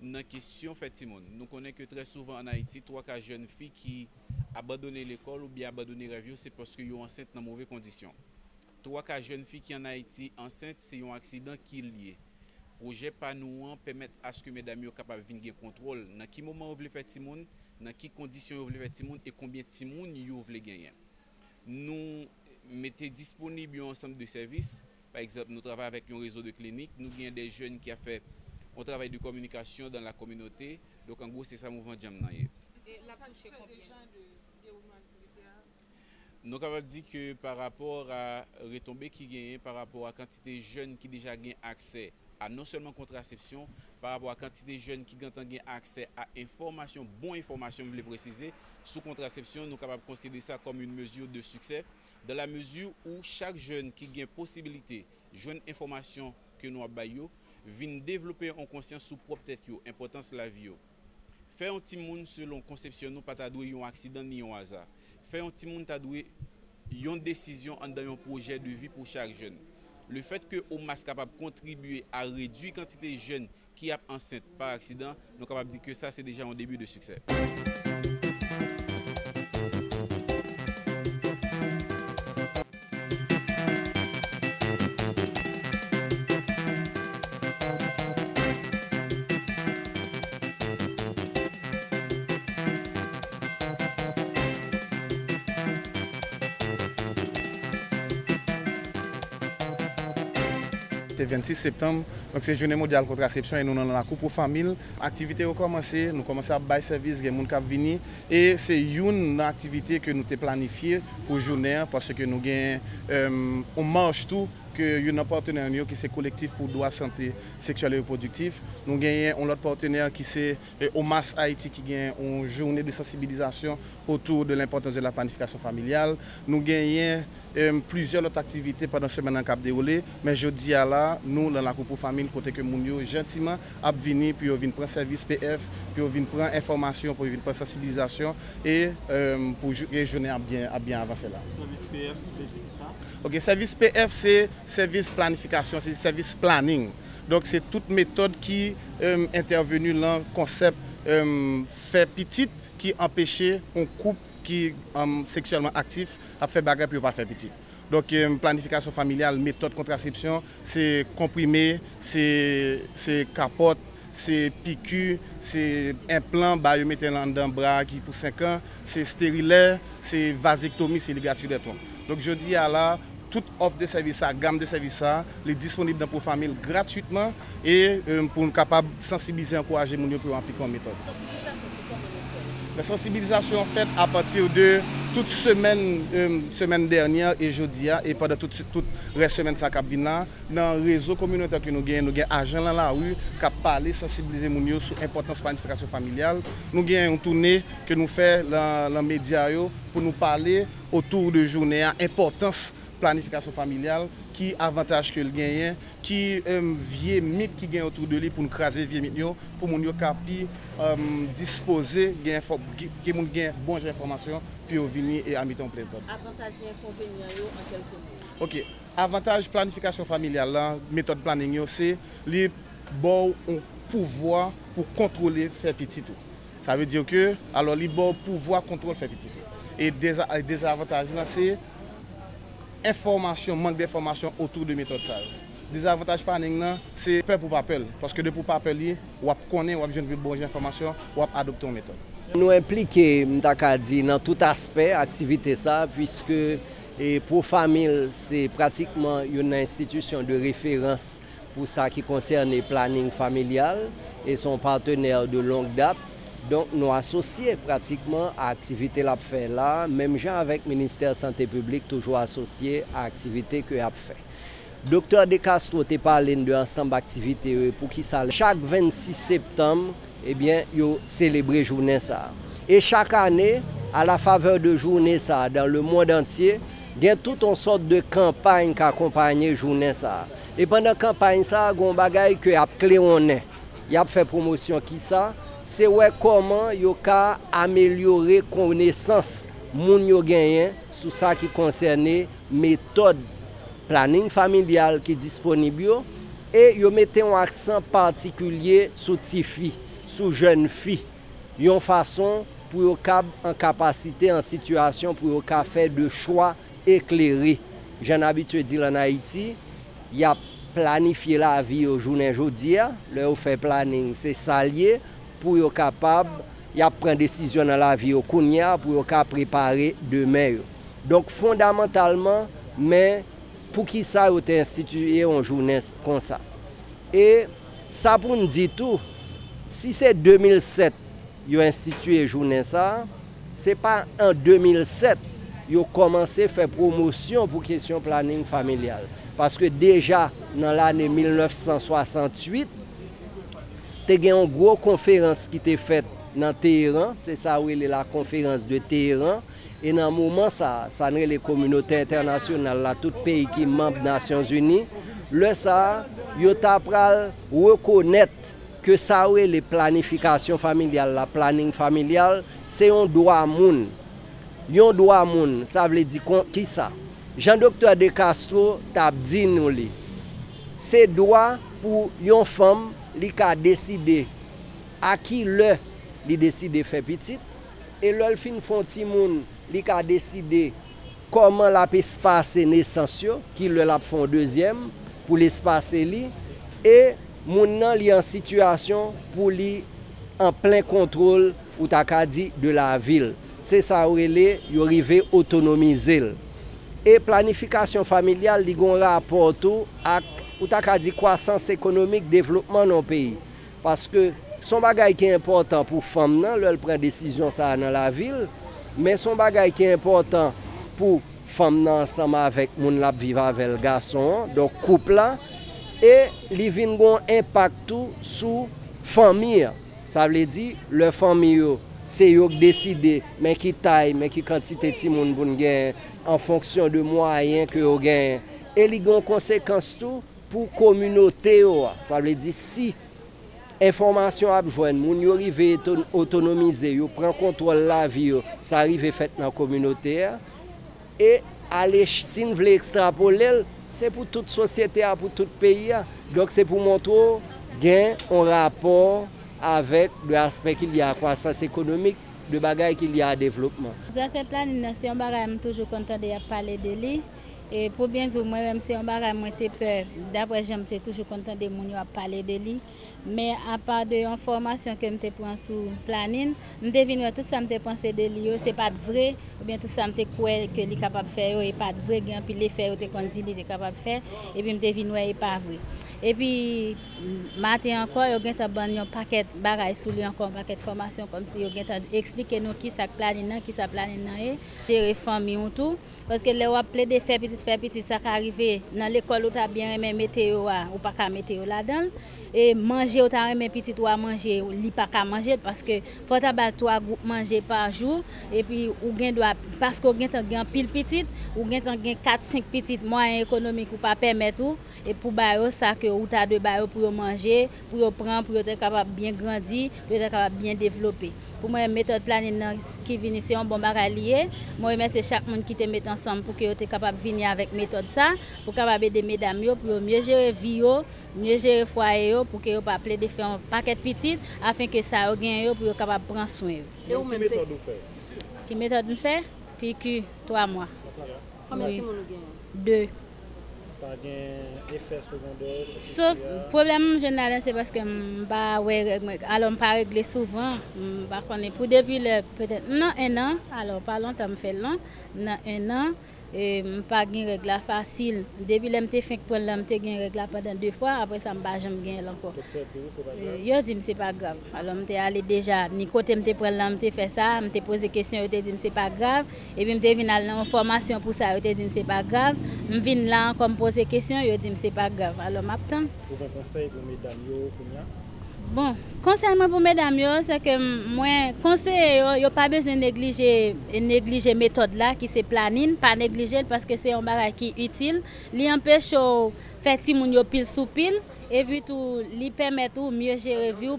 dans la question fétimone. Nous connaissons que très souvent en Haïti, 3 jeunes filles qui abandonnent l'école ou bien abandonnent les rêves, c'est parce qu'ils sont enceintes dans de mauvaises conditions. 3 jeunes filles qui en Haïti enceintes, c'est un accident qui est lié. Le projet PANOUAN permet à ce que mesdames soient capables de venir contrôle dans quel moment vous voulez faire Timoun, dans quelles conditions vous voulez faire Timoun et combien de Timoun vous voulez gagner. Nous mettons disponible un ensemble de services. Par exemple, nous travaillons avec un réseau de cliniques. Nous avons des jeunes qui ont fait un travail de communication dans la communauté. Donc en gros, c'est ça le mouvement Jamna. La touche combien? Nous avons dit que par rapport à retombées qui gagnent, par rapport à la quantité de jeunes qui déjà gagnent accès à non seulement contraception, par rapport à la quantité de jeunes qui gagnent accès à information, bonne information, je voulais préciser, sous contraception, nous sommes capables de considérer ça comme une mesure de succès, dans la mesure où chaque jeune qui gagne possibilité, jeune information que nous avons, vient développer en conscience sous propre tête, importance de la vie. Faire un petit monde selon conception, nous pas doué un accident ni un hasard. Faire un petit monde ta doué une décision dans un projet de vie pour chaque jeune. le fait que OMAS capable de contribuer à réduire la quantité de jeunes qui sont enceintes par accident, nous sommes capables de dire que ça c'est déjà un début de succès. C'est 26 septembre, donc c'est journée mondiale contraception et nous dans la coupe pour famille. L'activité a commencé, nous commençons à bailler service, il y a des gens qui viennent et c'est une activité que nous avons planifiée pour journée parce que nous avons on marche tout que un partenaire qui c'est collectif pour droit santé sexuelle et reproductive. Nous avons un autre partenaire qui c'est OMAS Haïti qui gagne une journée de sensibilisation autour de l'importance de la planification familiale. Nous gagnons plusieurs autres activités pendant la semaine en Cap déroulé, mais jeudi là, nous dans la coupe pour famille côté que moun yo gentiment a venir puis venir prendre service PF, puis venir prendre information, pour venir prendre sensibilisation et pour journée à bien avancer là. Service PF, c'est ça? OK, service PF c'est service planification, c'est service planning. Donc c'est toute méthode qui intervenue dans le concept fait petite qui empêchait un couple qui est sexuellement actif à faire bagarre puis pas faire petit. Donc planification familiale, méthode contraception, c'est comprimé, c'est capote, c'est piqûre, c'est implant, bah mettez dans le bras qui pour 5 ans, c'est stérilet, c'est vasectomie, c'est ligature des trompes. Donc je dis à là toute offre de service, gamme de services, est disponible dans pour famille gratuitement et pour nous capable de sensibiliser et encourager les gens pour appliquer une méthode. La sensibilisation faite à partir de toute semaine dernière et jeudi et pendant toute la semaine ça cap là dans le réseau communautaire que nous avons agents dans la rue qui parlent sensibiliser les gens sur l'importance de la planification familiale. Nous avons une tournée que nous faisons dans les médias pour nous parler autour de journée à l'importance planification familiale, qui avantage que le gagne, qui vieux mythe qui gagne autour de lui pour nous craser vieux mythe pour nous capi disposer qui moun gagne bonne information puis venir et à mettre en place. Avantage et inconvénient en quelques mots. OK, avantage planification familiale là, méthode planning c'est les bon pouvoir pour contrôler faire petit tout. Ça veut dire que alors les bon pouvoir contrôler faire petit tout. Et des avantages là c'est information, manque d'information autour de méthode ça. Des avantages planning c'est peur pour pas peur parce que de pour pas peur on connaît on besoin de bonne information on adopter une méthode. Nous impliquer dans tout aspect activité ça puisque pour famille c'est pratiquement une institution de référence pour ça qui concerne le planning familial et son partenaire de longue date. Donc nous associés pratiquement à l'activité l'a fait là, même gens avec le ministère de la Santé publique toujours associé à l'activité que a fait. Docteur De Castro te parlé de ensemble d'activités pour qui ça chaque 26 septembre eh bien yo célébrer journée ça. Et chaque année à la faveur de journée ça dans le monde entier, il y a toute une sorte de campagne qui accompagne journée ça. Et pendant la campagne ça, gon bagay que a clé on est. Il a fait promotion qui ça c'est ouais comment yo ka améliorer connaissance moun yo gagné sur ça qui concerne méthode planning familial qui est disponible et yo mettez un accent particulier sur les filles, sur jeunes filles, une façon pour yo en capacité en situation pour yo faire de choix éclairés. J'en habitué dire en Haïti, il y a planifié la vie au journée aujourd'hui, le fait planning c'est salier pour être capable de prendre des décisions dans la vie au Kounia pour être préparer demain. Donc fondamentalement, mais pour qui ça a été institué en journée comme ça. Et ça pour nous dire tout, si c'est 2007 ils ont institué journée ça, c'est pas en 2007 ils ont commencé à faire promotion pour question planning familial. Parce que déjà dans l'année 1968, il y a une grosse conférence qui était faite dans Téhéran, c'est ça où il est la conférence de Téhéran. Et dans ce moment, ça est les communautés internationales, tout pays qui est membre des Nations Unies, ça, ils ont reconnaître que ça est les planifications familiales, la planning familiale, c'est un droit à moun. Ça veut dire qui ça? Jean-Docteur De Castro t'a dit nous c'est droit pour une femme qui a décidé à qui li décide faire petite et le fin font ti moun li a décidé comment la peut se passer naissance qui le la font deuxième pour l'espace li et moun nan li en situation pour li en plein contrôle ou ta ka dit de la ville. C'est ça où il yo rive autonomiser. Et planification familiale li gon rapport tout ak ou ta ka dit croissance économique, développement dans le pays. Parce que son bagay qui est important pour femme nan, elle prend décision ça dans la ville, mais son bagay qui est important pour femme nan ensemble avec moun la vivre avec le garçon, donc couple là, et li vinn gon impact tout sur famille. Ça veut dire le famille c'est yo qui décide mais qui taille, mais qui quantité de moun pou gen en fonction de moyens que yo gen. Et li gon conséquence tout pour communauté. Ça veut dire si information a joindre moun yo rive autonomiser, yo prend contrôle la vie, ça arrive fait dans la communauté et aller si nous voulons extrapoler, c'est pour toute société, pour tout pays. Donc c'est pour montrer gain en rapport avec l'aspect qu'il y a croissance économique, de bagaille qu'il y a développement. Ça fait plein c'est un bagage toujours content de parler de lui. Et pour bien dire moi-même c'est un bagage moi t'ai peur. D'après j'étais toujours content de moun yo parler de lui. Mais à part de information que je prends sur planning, je devine tout ça me pensé de lui, c'est pas vrai, ou bien tout ça me croire que il est capable de faire et pas vrai, grand puis les faire te qu'on dit il est capable de faire et puis me devine est pas vrai. Et puis matin encore yo gen ta ban un paquet bagaille sur lui encore paquet formation comme si yo gen ta expliquer nous qui ça planning qui ça planning est gérer famille ou tout parce que les on appelé de faire petit ça arriver dans l'école où tu as bien aimé météo ou pas ka météo là-dedans et manger ou ta remet petit ou à manger li pas ka manger parce que faut ta ba 3 groupes manger par jour et puis ou gen doit parce que gen tan pile petit ou gen tan gen 4 5 petites moyens économiques ou pas permettre tout et pour ba yo ça que ou ta de ba yo pour manger pour prendre pour être capable bien grandir pour être capable bien développer pour moi méthode planning qui vient c'est un bon bagage lié moi remercie chaque monde qui te met ensemble pour que yo te capable venir avec méthode ça pour capable aider mesdames yo pour mieux gérer vie yo mieux gérer foyer yo pour que yo pas plaider faire un paquet petit afin que ça yo gain yo pour yo capable prendre soin. Et où méthode vous fait? Qui méthode nous fait? PQ 3 mois. Combien de temps vous 2. Pas gain effet secondaire. Sauf problème général c'est parce que m'pa ouais alors m'pa régler souvent par contre pour depuis peut-être non 1 an alors pas longtemps me fait long dans 1 an et m'pa gain règle facile depuis l'MT fin pour l'MT gain règle pendant 2 fois après ça m'pa jamais gain encore yo dit c'est pas grave alors m'était allé déjà ni côté m'était prendre l'MT fait ça m'était poser question yo te dit c'est pas grave et puis m'était vinn en formation pour ça yo te dit c'est pas grave m'vinn là comme poser question yo dit c'est pas grave alors m'attend pour un conseil pour mesdames yo combien. Bon, conseil pour mesdames c'est que moi conseil yo pas besoin négliger méthode là qui c'est planning, pas négliger parce que c'est un bagage qui utile, li empêche faire ti moun yo pile sous pile et puis tout li permet tout mieux gérer vie,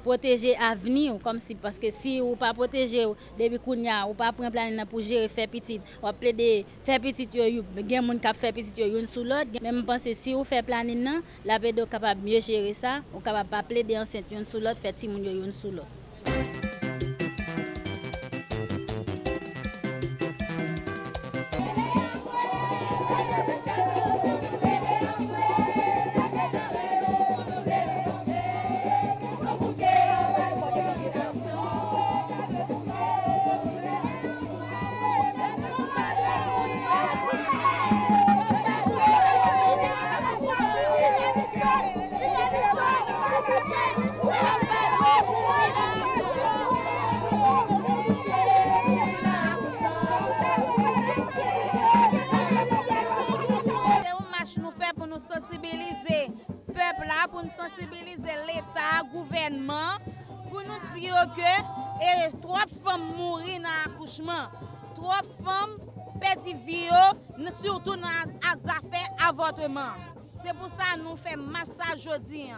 protéger avenir comme si parce que si ou pas protéger depuis kounya ou pas prendre planning pour gérer faire petit, ou plaider faire petit yo gen moun k'ap faire petit yo une sous l'autre, même penser si ou fait planning nan, la pédo capable mieux gérer ça, ou capable pas plaider enceinte une sous l'autre, faire ti moun yo une sous l'autre. Pour nous sensibiliser l'État, le gouvernement, pour nous dire que 3 femmes mourent dans l'accouchement, 3 femmes perdent vie, surtout dans les affaires d'avortement. C'est pour ça que nous faisons massage aujourd'hui.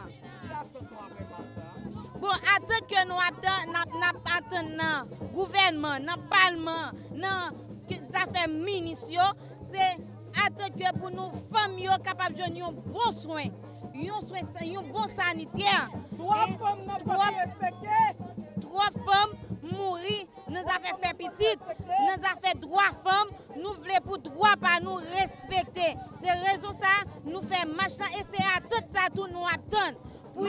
Bon, attends que nous attendons le gouvernement, le parlement, les affaires ministres, c'est attendre que pour nous femmes yo capable de donner un bon soin, un bon sanitaire. Trois femmes mourir, nous avons fait petite, nous avons fait droit femmes, nous voulons pour droit pas nous respecter. C'est raison ça nous fait marche et c'est à tout ça tout nous attend. Pour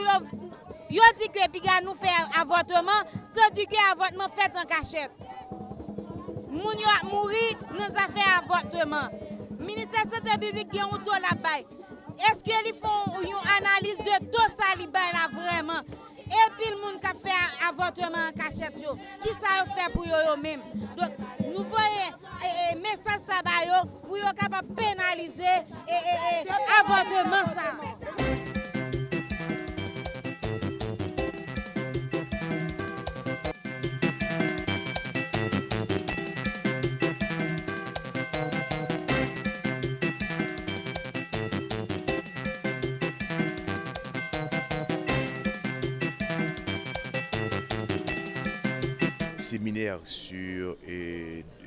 yo dit que Piga nous fait avortement, tandis que avortement fait en cachette. Moun yo a mouri, nous a fait avortement. Ministère de la Santé publique qui a un taux là-bas. Est-ce qu'ils font une analyse de tout ça là vraiment? Et puis le monde qui a fait avortement en cachette, qui ça fait pour eux même? Donc nous voyons message ça pour eux capable de pénaliser avortement ça.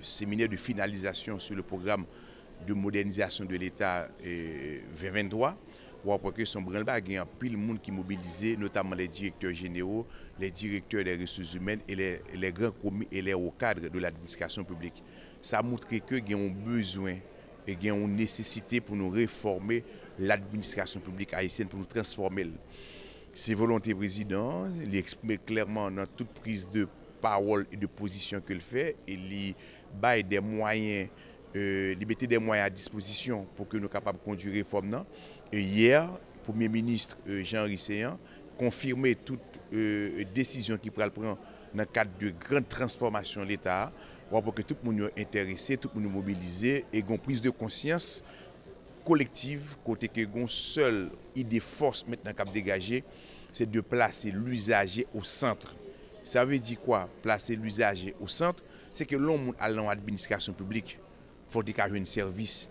Séminaire de finalisation sur le programme de modernisation de l'État 2023. Pour que son branle-bas, il y a pile de monde qui mobilisé, notamment les directeurs généraux, les directeurs des ressources humaines et les grands commis et les hauts cadres de l'administration publique. Ça montre que il y a un besoin et il y a une nécessité pour nous réformer l'administration publique haïtienne, pour nous transformer. C'est volonté président, il exprime clairement dans toute prise de parole et de position qu'il fait, il baille des moyens, il mettait des moyens à disposition pour que nous soyons capables de conduire la réforme. Et hier, le Premier ministre Jean-Henri Séan confirmé toute décision qu'il pourra prendre dans le cadre de grandes transformations de l'État, pour que tout le monde soit intéressé, tout le monde soit mobilisé et une prise de conscience collective, côté que une seule idée force maintenant cap dégager, c'est de placer l'usager au centre. Ça veut dire quoi? Placer l'usager au centre, c'est que l'homme a l'administration publique, il faut qu'il ait un service.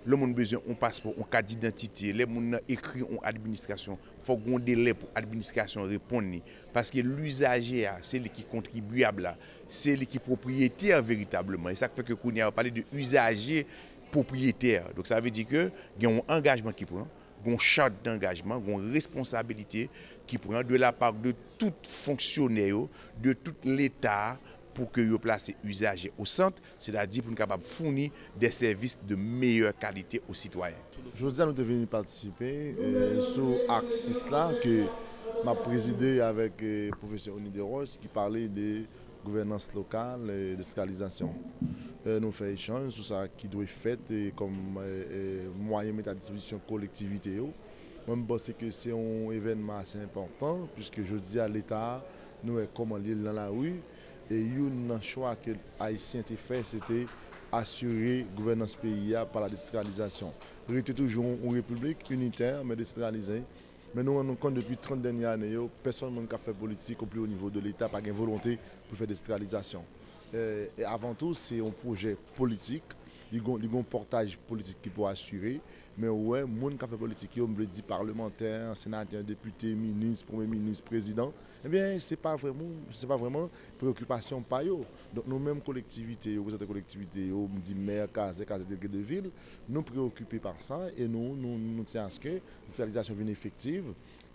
L'homme a besoin d'un passeport, un carte d'identité, les gens écrit en administration, il faut qu'on délai pour l'administration répondre. Parce que l'usager, c'est lui qui est contribuable, c'est lui qui est propriétaire véritablement. Et ça fait que qu'on a parlé de usager propriétaire. Donc ça veut dire qu'il y a un engagement qui prend, une charte d'engagement, une responsabilité qui prend de la part de tout fonctionnaire, de tout l'État pour que vous placez l'usager au centre, c'est-à-dire pour nous capable de fournir des services de meilleure qualité aux citoyens. Je nous devons participer sur Axis là que m'a présidé avec le professeur Oni de Roche qui parlait de gouvernance locale et décentralisation. Nous faisons échange sur ça qui doit être fait comme moyen de mettre à disposition collectivité. Moi, je pense que c'est un événement assez important puisque je dis à l'État, nous sommes comme l'île dans la rue et un choix que l'Haïtien a fait, c'était assurer la gouvernance pays par la décentralisation. Il était toujours une république unitaire mais décentralisée. Mais nous rendons compte depuis 30 dernières années, personne n'a fait politique au plus haut niveau de l'État, pas de volonté pour faire décentralisation. Et avant tout, c'est un projet politique. Il y a un portage politique qui peut assurer. Mais ouais, les gens qui font politique, on me dit parlementaire, sénateur, député, ministre, premier ministre, président, eh bien, ce n'est pas vraiment préoccupation par eux. Donc, nous-mêmes, collectivités, vous collectivités, on me dit maire, case délégué de ville, nous préoccupés par ça et nous tenons à ce que la décentralisation vienne effective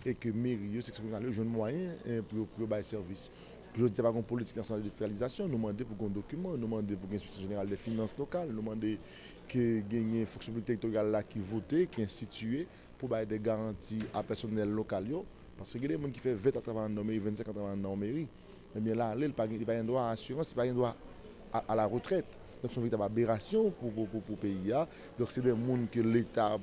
et que mairie, section rurale, jeunes moyens pour faire service. Je ne dis pas qu'on politique nationale de décentralisation, nous demandons pour un document, nous demandons pour l'inspection générale des finances locales, nous demandons que gagner fonction publique territoriale là qui vote, qui est instituée pour donner des garanties à personnel local. Parce que les gens qui font 20 à travailler dans la mairie, 25 à travailler dans la mairie, eh bien là, il n'y a pas un droit à l'assurance, il n'y a pas un droit à la retraite. Donc c'est une véritable aberration pour le pays. Donc c'est des gens que l'État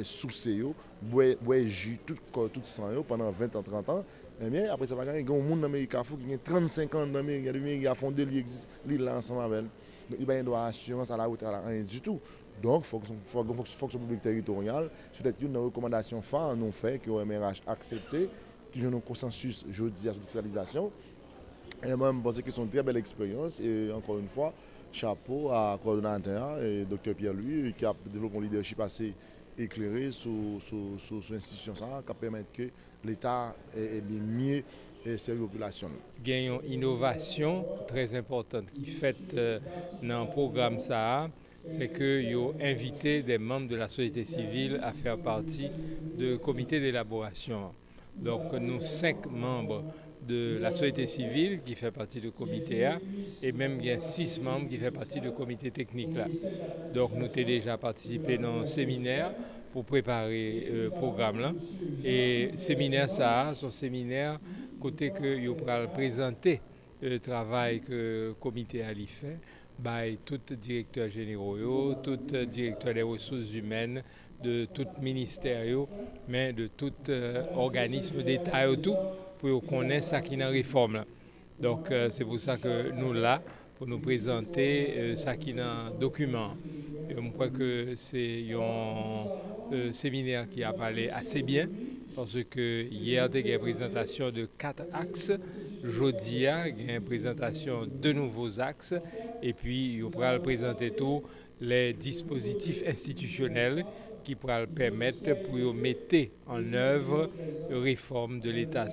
soucie, boit jus tout sang pendant 20 ans, 30 ans. Eh bien, après ça va gagner, il y a un monde dans l'Amérique qui a 35 ans dans l'Amérique, il y a des mairies qui ont fondé l'île ensemble avec elle. Donc il n'y a pas un droit à l'assurance, à la retraite, rien du tout. Donc, il faut que la fonction publique territoriale, c'est peut-être une recommandation phare nous fait que l'OMRH a accepté, qui a un consensus jeudi à la décentralisation. Et moi, je pense que c'est une très belle expérience. Et encore une fois, chapeau à coordonnateur et Dr Pierre-Louis qui a développé un leadership assez éclairé sur l'institution qui permet que l'État est bien mieux servir la population. Il y a une innovation très importante qui est faite dans le programme ça. c'est qu'ils ont invité des membres de la société civile à faire partie du comité d'élaboration. Donc nous 5 membres de la société civile qui fait partie du comité A et même il y a 6 membres qui font partie du comité technique là. Donc nous avons déjà participé dans un séminaire pour préparer le programme là. Et séminaire ça, son séminaire côté que nous pourrons présenter le travail que le comité a fait, by tout directeur généraux, tout directeur des ressources humaines, de tout ministère, mais de tout organisme d'État tout pour connaître ça qui est dans la réforme là. Donc c'est pour ça que nous là pour nous présenter ça qui est dans le document. Et je crois que c'est un séminaire qui a parlé assez bien parce que hier il y a une présentation de 4 axes, jeudi il y a une présentation de nouveaux axes et puis on pourra présenter tous les dispositifs institutionnels qui pourra permettre pour mettre en œuvre la réforme de l'État.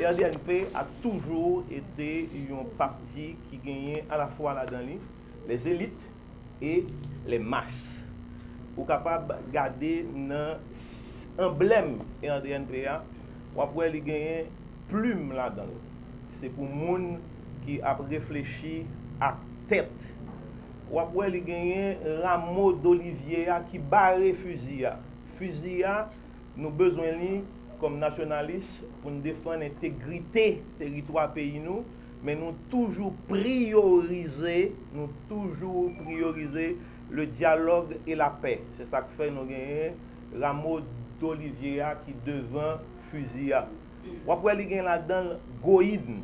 RDNP a toujours été un parti qui gagnait à la fois là-dedans les élites et les masses. Ou capable de garder un emblème RDNP, ou après il gagne plume là-dedans. C'est pour les gens qui a réfléchi à tête. Ou après il gagne rameau d'olivier qui barre fusil. Fusil, nous besoin comme nationalistes pour nous défendre l'intégrité du territoire pays nous, mais nous toujours prioriser le dialogue et la paix. C'est ça que fait nous gagner rameau d'olivier qui devant fusil. Ou après il gagne là-dedans Goïne.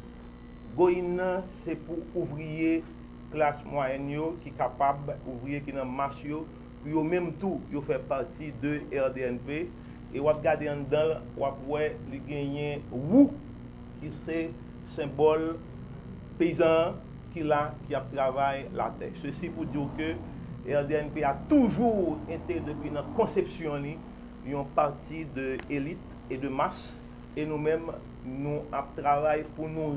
Goïne c'est pour ouvrier classe moyenne qui est capable ouvrier qui dans masse pour même tout yo fait partie de RDNP. Et on regarde en dedans, on voit les gagnants Wou, qui c'est symbole paysan qui a travaillé la terre. Ceci pour dire que RDNP a toujours été, depuis notre conception, une partie de l'élite et de masse. Et nous-mêmes, nous travaillons pour nous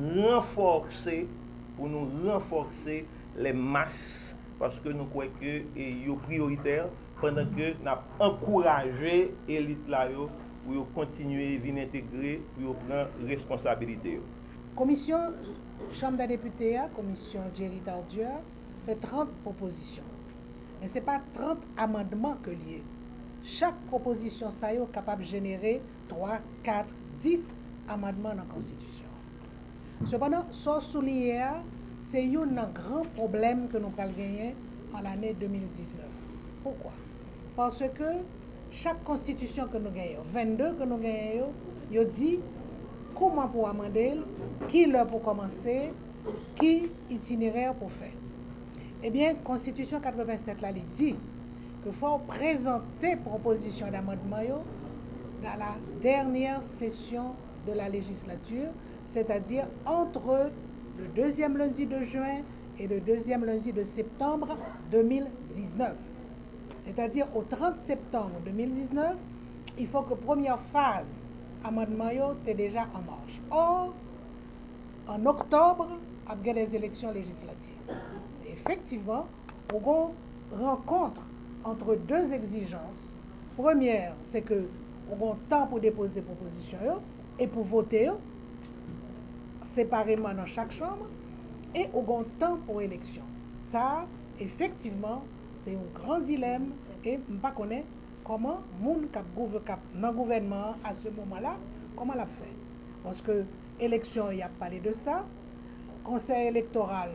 renforcer les masses, parce que nous croyons que c'est prioritaire. Pendant que nous avons encouragé l'élite pour continuer à venir intégrer, pour prendre responsabilité. Commission Chambre des députés, commission Jerry Tardieu, fait 30 propositions. Mais ce n'est pas 30 amendements que lié. Chaque proposition ça est capable de générer 3, 4, 10 amendements dans la Constitution. Cependant, ce souligné, c'est un grand problème que nous avons gagné en l'année 2019. Pourquoi? Parce que chaque constitution que nous gagnons, 22 que nous gagnons, il dit comment pour amender, qui l'heure pour commencer, qui itinéraire pour faire. Eh bien, Constitution 87 là, il dit qu'il faut présenter proposition d'amendement dans la dernière session de la législature, c'est-à-dire entre le 2e lundi de juin et le 2e lundi de septembre 2019. C'est-à-dire au 30 septembre 2019, il faut que la première phase amendement est déjà en marche. Or, en octobre, après les élections législatives. Effectivement, on rencontre entre deux exigences. Première, c'est que on a temps pour déposer proposition et pour voter séparément dans chaque chambre, et on a temps pour élection. Ça, effectivement, c'est un grand dilemme et je ne sais pas comment les gens qui dans le gouvernement à ce moment-là, comment l'a fait. Parce que l'élection, il y a parlé de ça. Conseil électoral,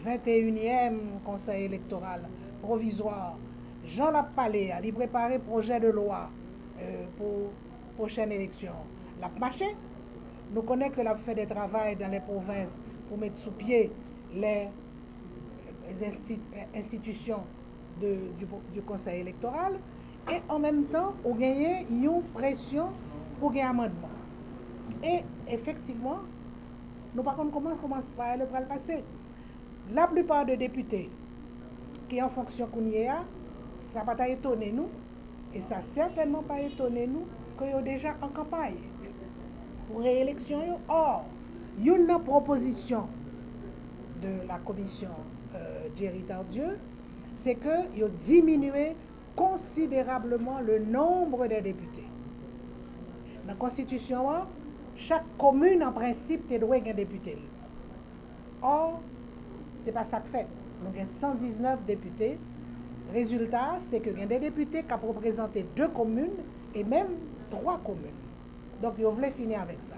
21e conseil électoral provisoire, Jean l'a parlé, il a préparé projet de loi pour prochaine élection. L'a marché. Nous connaissons que l'a fait des travaux dans les provinces pour mettre sous pied les institutions du conseil électoral. et en même temps, on gagne une pression pour gagner un amendement. Et effectivement, nous par contre comment par le passer. La plupart des députés qui en fonction qu'on y a, ça va pas étonner nous, et ça certainement pas étonner nous qu'ils sont déjà en campagne pour réélection. Or, il y a une proposition de la commission Jerry Tardieu, c'est qu'ils ont diminué considérablement le nombre des députés. Dans la Constitution, chaque commune, en principe, doit avoir un député. Or, ce n'est pas ça que fait. Nous avons 119 députés. Résultat, c'est que y a des députés qui ont représenté 2 communes et même 3 communes. Donc, ils voulaient finir avec ça.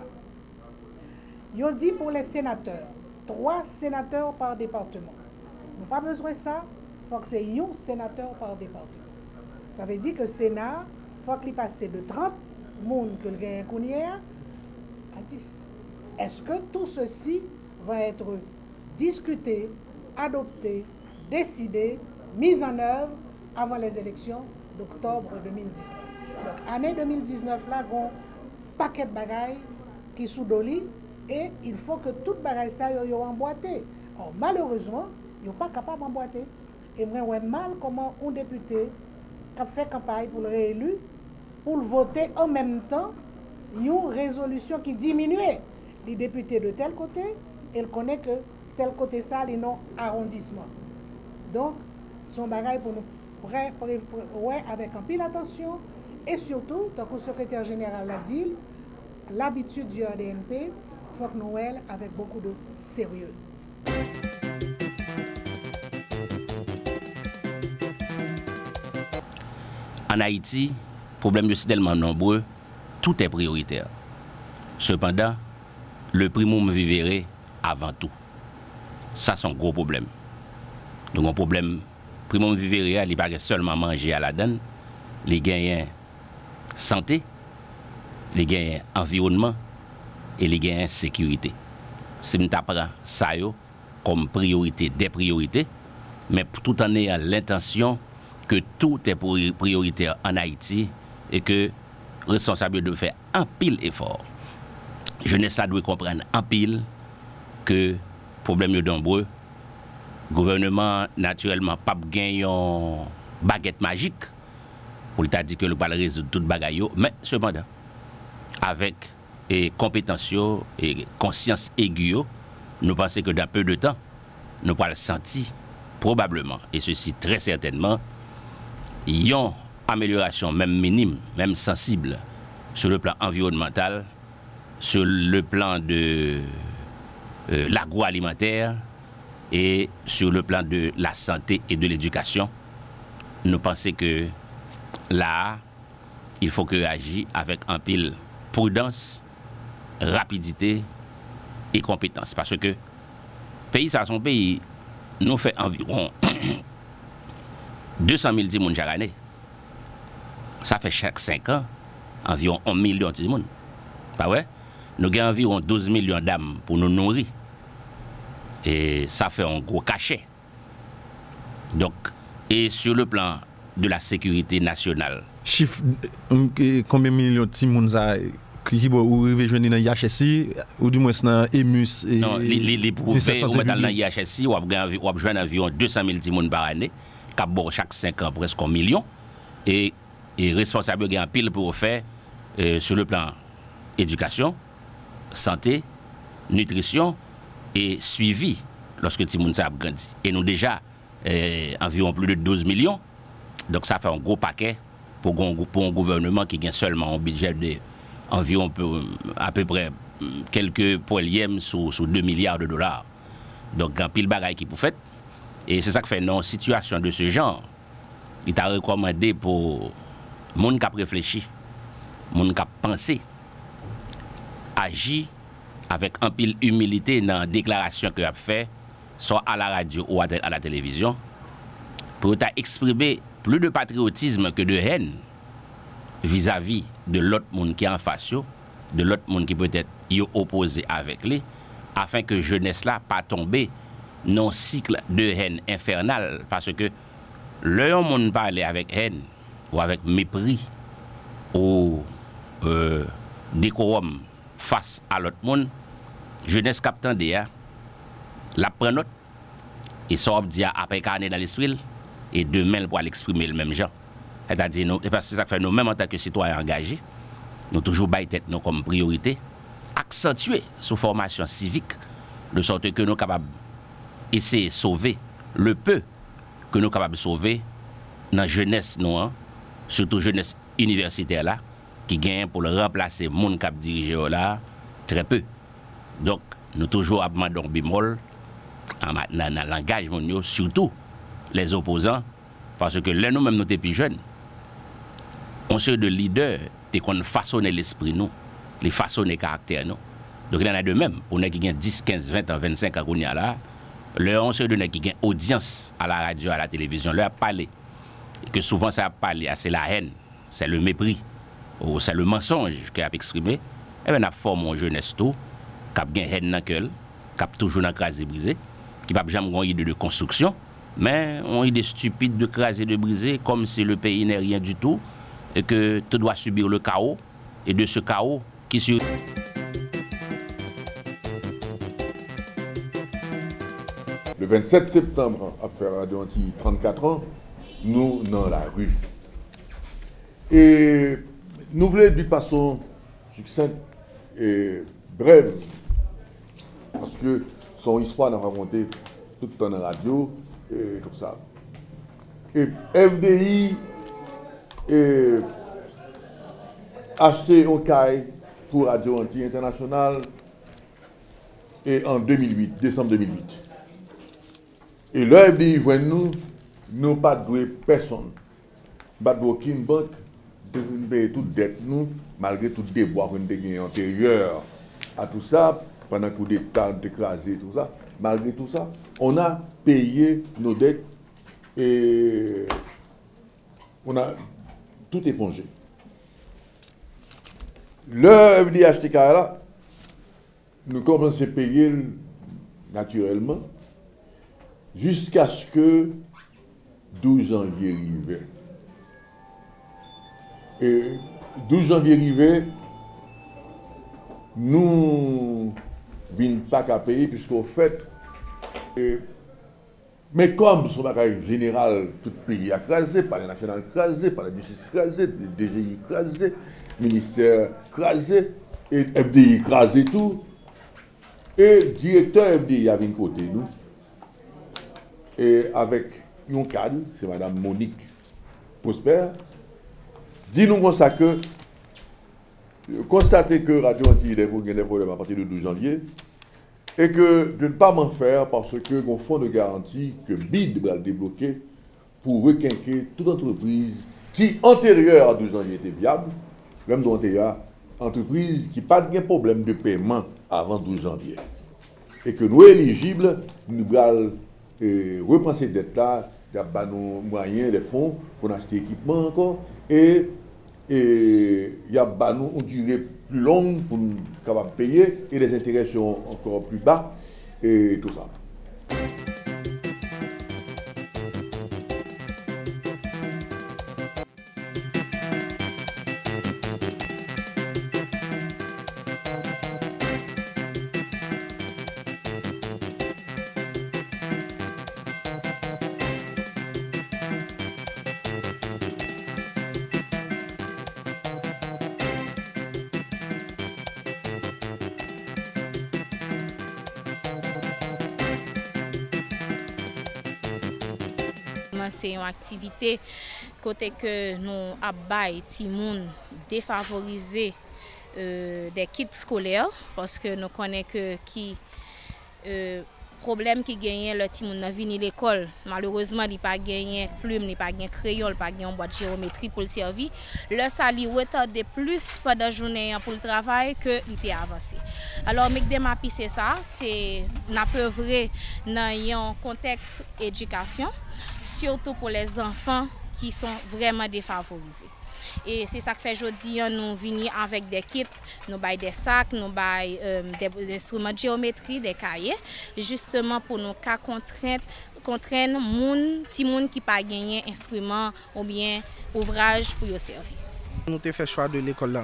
Ils ont dit pour les sénateurs, 3 sénateurs par département. Nous n'avons pas besoin de ça. Il faut que c'est un sénateur par département. Ça veut dire que le Sénat, il faut qu'il passe de 30 personnes que le gagne à 10. Est-ce que tout ceci va être discuté, adopté, décidé, mis en œuvre avant les élections d'octobre 2019? Donc, année 2019, là, il y a un paquet de bagailles qui sont sous lit et il faut que toute bagaille ça soit emboîté. Or, malheureusement, ils ne sont pas capables d'emboîter. Et moi, je vois mal comment un député qui a fait campagne pour le réélu, pour le voter en même temps, une résolution qui diminuait les députés de tel côté, et il connaît que tel côté ça, les non arrondissement. Donc, son bagage pour nous ouais, avec un pile attention, et surtout, tant que le secrétaire général l'a dit, l'habitude du RDNP, il faut que nous ayons avec beaucoup de sérieux. En Haïti, problème de si tellement nombreux, tout est prioritaire. Cependant, le primum vivere avant tout. Ça, c'est un gros problème. Donc, un problème, primum vivere, il n'y a pas seulement manger à la donne, les gains santé, les gains environnement et les gains sécurité. C'est nous apprend ça comme priorité des priorités, mais tout en ayant l'intention que tout est prioritaire en Haïti et que responsable de faire un pile effort. Jeunesse doit comprendre en pile que problème est nombreux. Gouvernement naturellement pas gagné une baguette magique pour l'état dit que le pas résoudre toute bagaille, mais cependant avec compétence et conscience aiguë, nous pensons que dans peu de temps nous pourrons sentir probablement et ceci très certainement il y a une amélioration même minime, même sensible sur le plan environnemental, sur le plan de l'agroalimentaire et sur le plan de la santé et de l'éducation. Nous pensons que là, il faut que agir avec un pile prudence, rapidité et compétence. Parce que pays, ça son pays, nous fait environ 200 000 personnes chaque année. Ça fait chaque 5 ans environ 1 million de personnes. Pas vrai? Nous avons environ 12 millions d'âmes pour nous nourrir. Et ça fait un gros cachet. Donc, et sur le plan de la sécurité nationale. Chiffre, combien de millions de personnes qui ont rejoint dans l'IHSI, ou du moins dans l'EMUS? Non, les prouver, ou dans l'IHSI, on a besoin environ 200 000 personnes par année. Chaque 5 ans, presque 1 million. Et responsable de pile pour faire sur le plan éducation, santé, nutrition et suivi lorsque Timoun a grandi. Et nous déjà environ plus de 12 millions. Donc ça fait un gros paquet pour un gouvernement qui gagne seulement un budget de environ à peu près quelques poilièmes sur 2 milliards de dollars. Donc un pile bagaille qui pour fait. Et c'est ça que fait dans une situation de ce genre. Il t'a recommandé pour les gens qui ont réfléchi, les gens qui ont pensé, agir avec un pile humilité dans la déclaration que vous avez fait, soit à la radio ou à la télévision, pour exprimer plus de patriotisme que de haine vis-à-vis de l'autre monde qui est en face, de l'autre monde qui peut-être est opposé avec lui, afin que jeunesse là pas tomber dans un cycle de haine infernale. Parce que le monde parle avec haine, ou avec mépris ou décorum face à l'autre monde, jeunesse captant d'IA, la prend note et ça dit après carnet dans l'esprit et demain pour l'exprimer le même genre. C'est-à-dire nous, parce que c'est ça que fait nous-mêmes en tant que citoyens engagés, nous toujours bailler tête nous comme priorité, accentuer sous formation civique, de sorte que nous sommes capables d'essayer de sauver le peu que nous sommes capables de sauver dans la jeunesse, nous, surtout jeunesse universitaire là, qui gagne pour le remplacer le monde qui a dirigé là, très peu. Donc, nous toujours demandons bémol dans l'engagement, surtout les opposants, parce que là, nous-mêmes, nous sommes plus jeunes. On sait de leaders qui ont façonné l'esprit, nous, les façonné le caractère, nous. Donc, il y en a de même. On a qui ont 10, 15, 20 ans, 25 ans, là. On sait de qui ont audience à la radio, à la télévision, leur parler. Et que souvent, ça a parlé, c'est la haine, c'est le mépris, ou c'est le mensonge qu'il a exprimé. Et bien, on a formé une jeunesse tout, qui a une haine dans le cœur, qui a toujours dans crasé brisé, qui n'a jamais une idée de construction, mais on a une idée stupide de craser, de briser, comme si le pays n'est rien du tout, et que tout doit subir le chaos, et de ce chaos qui sur... Le 27 septembre, après Radio Antilles 34 ans, nous dans la rue. Et nous voulons d'une façon succincte et brève, parce que son histoire n'a raconté tout le temps dans la radio et comme ça. Et FDI a acheté un caille pour Radio Antilles International et en 2008, décembre 2008. Et le FDI voit nous pas doué personne, pas doué aucune banque, de payer toute dette nous, malgré tout déboire qu'on a gagné antérieur à tout ça, pendant que coup d'État écrasé, tout ça, malgré tout ça, on a payé nos dettes et on a tout épongé. Le FDI HTK là, nous commençons à payer naturellement, jusqu'à ce que 12 janvier arrive. Et 12 janvier arrive, nous ne venons pas qu'à payer, puisqu'au fait, mais comme son bagage général, tout le pays écrasé, par les nationales écrasées, par la justice écrasée, le DGI écrasé, le ministère écrasé, et FDI écrasé tout, et le directeur FDI a venu côté nous. Et avec un cadre, c'est Mme Monique Prosper, dit-nous comme ça que constatez que Radio Antilles a des problèmes à partir du 12 janvier et que de ne pas m'en faire parce que mon fonds de garantie que BID va débloquer pour requinquer toute entreprise qui, antérieure à 12 janvier, était viable, même dont il y a entreprise qui n'a pas de problème de paiement avant 12 janvier. Et que nous éligibles, nous allons reprendre ces dettes-là, il y a nos moyens, les fonds pour acheter équipement encore, et il y a une durée plus longue pour nous capables de payer, et les intérêts sont encore plus bas, et tout ça. C'est une activité côté que nous avons des gens défavorisés des kits scolaires parce que nous connaissons que qui problème qui gagne le petit monde venir à l'école malheureusement il pas gagné plume il pas gagné crayon il pas gagné boîte de géométrie pour le servir le salaire retardé plus pendant la journée pour le travail que il était avancé alors mais de ma c'est ça c'est n'a peu vrai dans un contexte éducation surtout pour les enfants qui sont vraiment défavorisés Et c'est ça que fait aujourd'hui, nous venons avec des kits, nous baillons des sacs, nous baillons des instruments de géométrie, des cahiers, justement pour nous contraindre les gens qui n'ont pas gagné instrument ou bien ouvrage pour y servir. Nous avons fait le choix de l'école là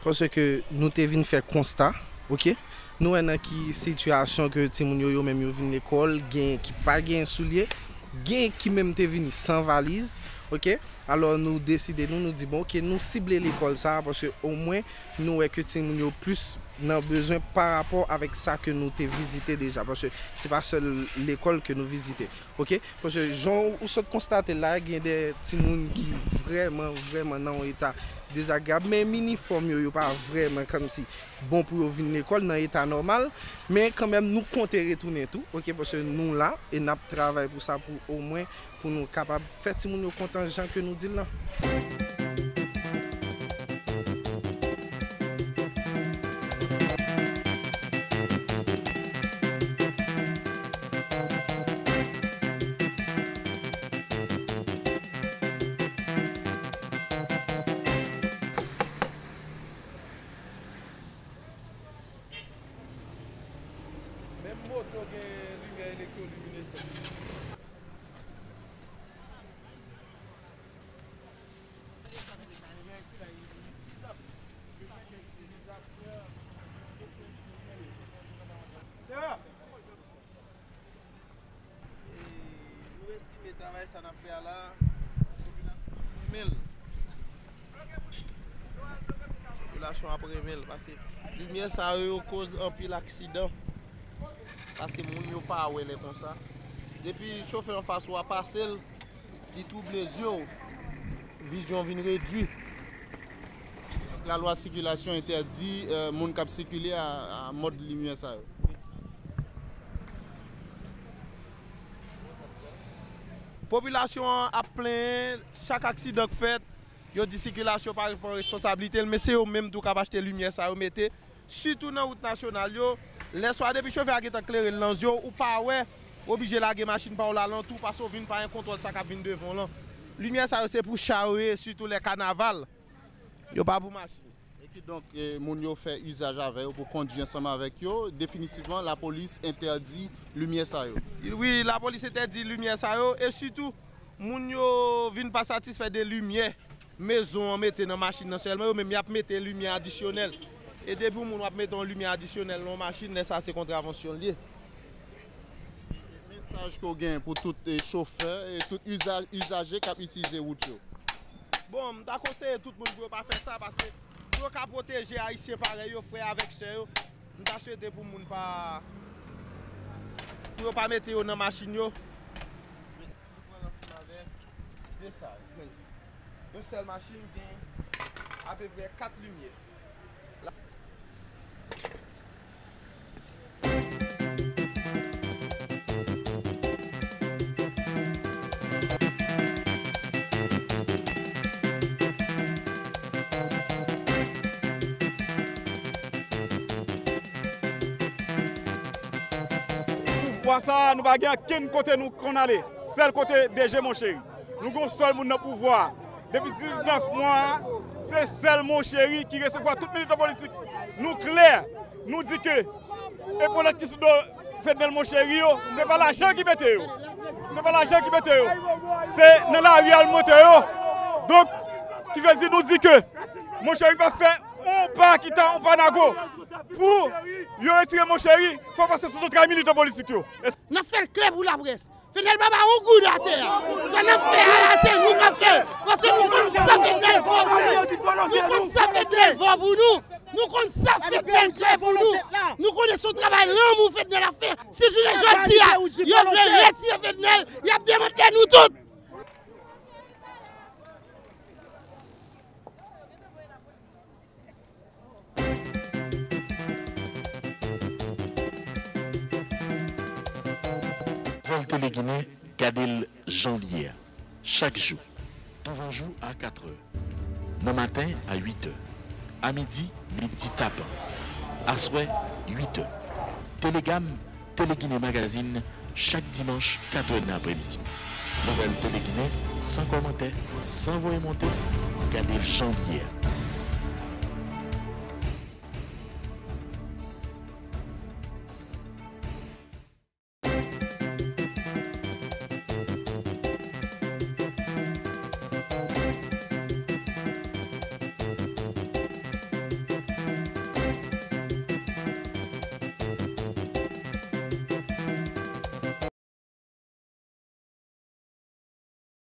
parce que nous avons venu faire constat, ok? Nous avons une situation que les gens même viennent l'école, qui pas de souliers, qui même venu sans valise, ok? Alors nous décidons, nous disons bon, ok, nous ciblons l'école ça parce que au moins nous voyons que les gens plus n'a besoin par rapport avec ça que nous avons visité déjà parce que c'est pas seule l'école que nous visitons, ok? Parce que genre où se constate là il y a des petits gens qui vraiment dans un état désagréable, mais l'uniforme n'est pas vraiment comme si bon pour venir à l'école dans l'état normal, mais quand même nous comptons retourner tout, ok? Parce que nous là et nous travaillons pour ça pour au moins pour nous capables de faire tout le monde content des gens que nous disons là. Ça n'a fait là 1000 population après 1000 parce que lumière ça cause un pile accident parce que moun yo pas ouais comme ça depuis chauffeur en face ou à passer il trouble les yeux vision vient réduit la loi circulation interdit moun cap circuler à mode lumière ça. Population a plein chaque accident fait, yo dit circulation par responsabilité, mais c'est eux même tout capable acheter lumière ça mettez surtout dans route nationale yo, les soirs depuis chauffeur a éclairé dans yo ou pas ouais, obligé laguer machine par là tout parce qu'on vient pas un contrôle ça qui vient devant là. Lumière ça c'est pour charrer surtout les carnaval. Yo pas pour machine. Et donc moun yo fait usage avec pour conduire ensemble avec yo, définitivement la police interdit lumière ça yo. Oui, la police interdit lumière ça yo et surtout moun yo vinn pas satisfait de lumière maison mettre dans machine seulement même y a mettre lumière additionnelle. Et depuis moun a mettre une lumière additionnelle dans machine ça c'est contravention lié. Message qu'on gagne pour tout chauffeur et tout usager qui utiliser route yo. Bon, d'accord conseille tout le monde pour pas faire ça parce que pour protéger haïtien pareil yo frère avec sœur nous t'a souhaité pour moun pas pour pas mettre yo dans machine yo une seule machine qui à peu près 4 lumières. Pour ça, nous ne pouvons pas côté nous qu'on allait. C'est le côté DG mon chéri. Nous avons seul monde pouvoir. Depuis 19 mois, c'est seul mon chéri qui recevoir toute militant politique. Nous clair, nous dit que et pour la question de Fedel mon chéri, ce n'est pas l'argent qui mette. Ce n'est pas l'argent qui mette. C'est dans la réalité. Donc, qui veut dire nous dit que mon chéri va faire un pas qui t'a un pas nago. Pour retirer mon chéri, il faut passer sur notre militant politique. Nous faisons clair pour la presse. Fedel Baba un goût de la terre. Ça n'a fait à la terre, nous avons fait. Parce que nous connaissons ça Fedel fort pour nous. Nous connaissons ça Fedel fort pour nous. Nous connaissons ça Fedel clair pour nous. Nous connaissons le travail l'amour Fedel a fait. Si je le dis, il veut retirer Fedel, il a démonté nous tous. Téléguinée, Kadel Jean-Lier. Chaque jour, devant jour à 4h. Le matin à 8h. À midi, midi tapant. À soir, 8h. Télégamme, Téléguinée Magazine, chaque dimanche, 4h de l'après-midi. Nouvelle Télé Guinée, sans commentaire, sans voix monter, gardez le janvier.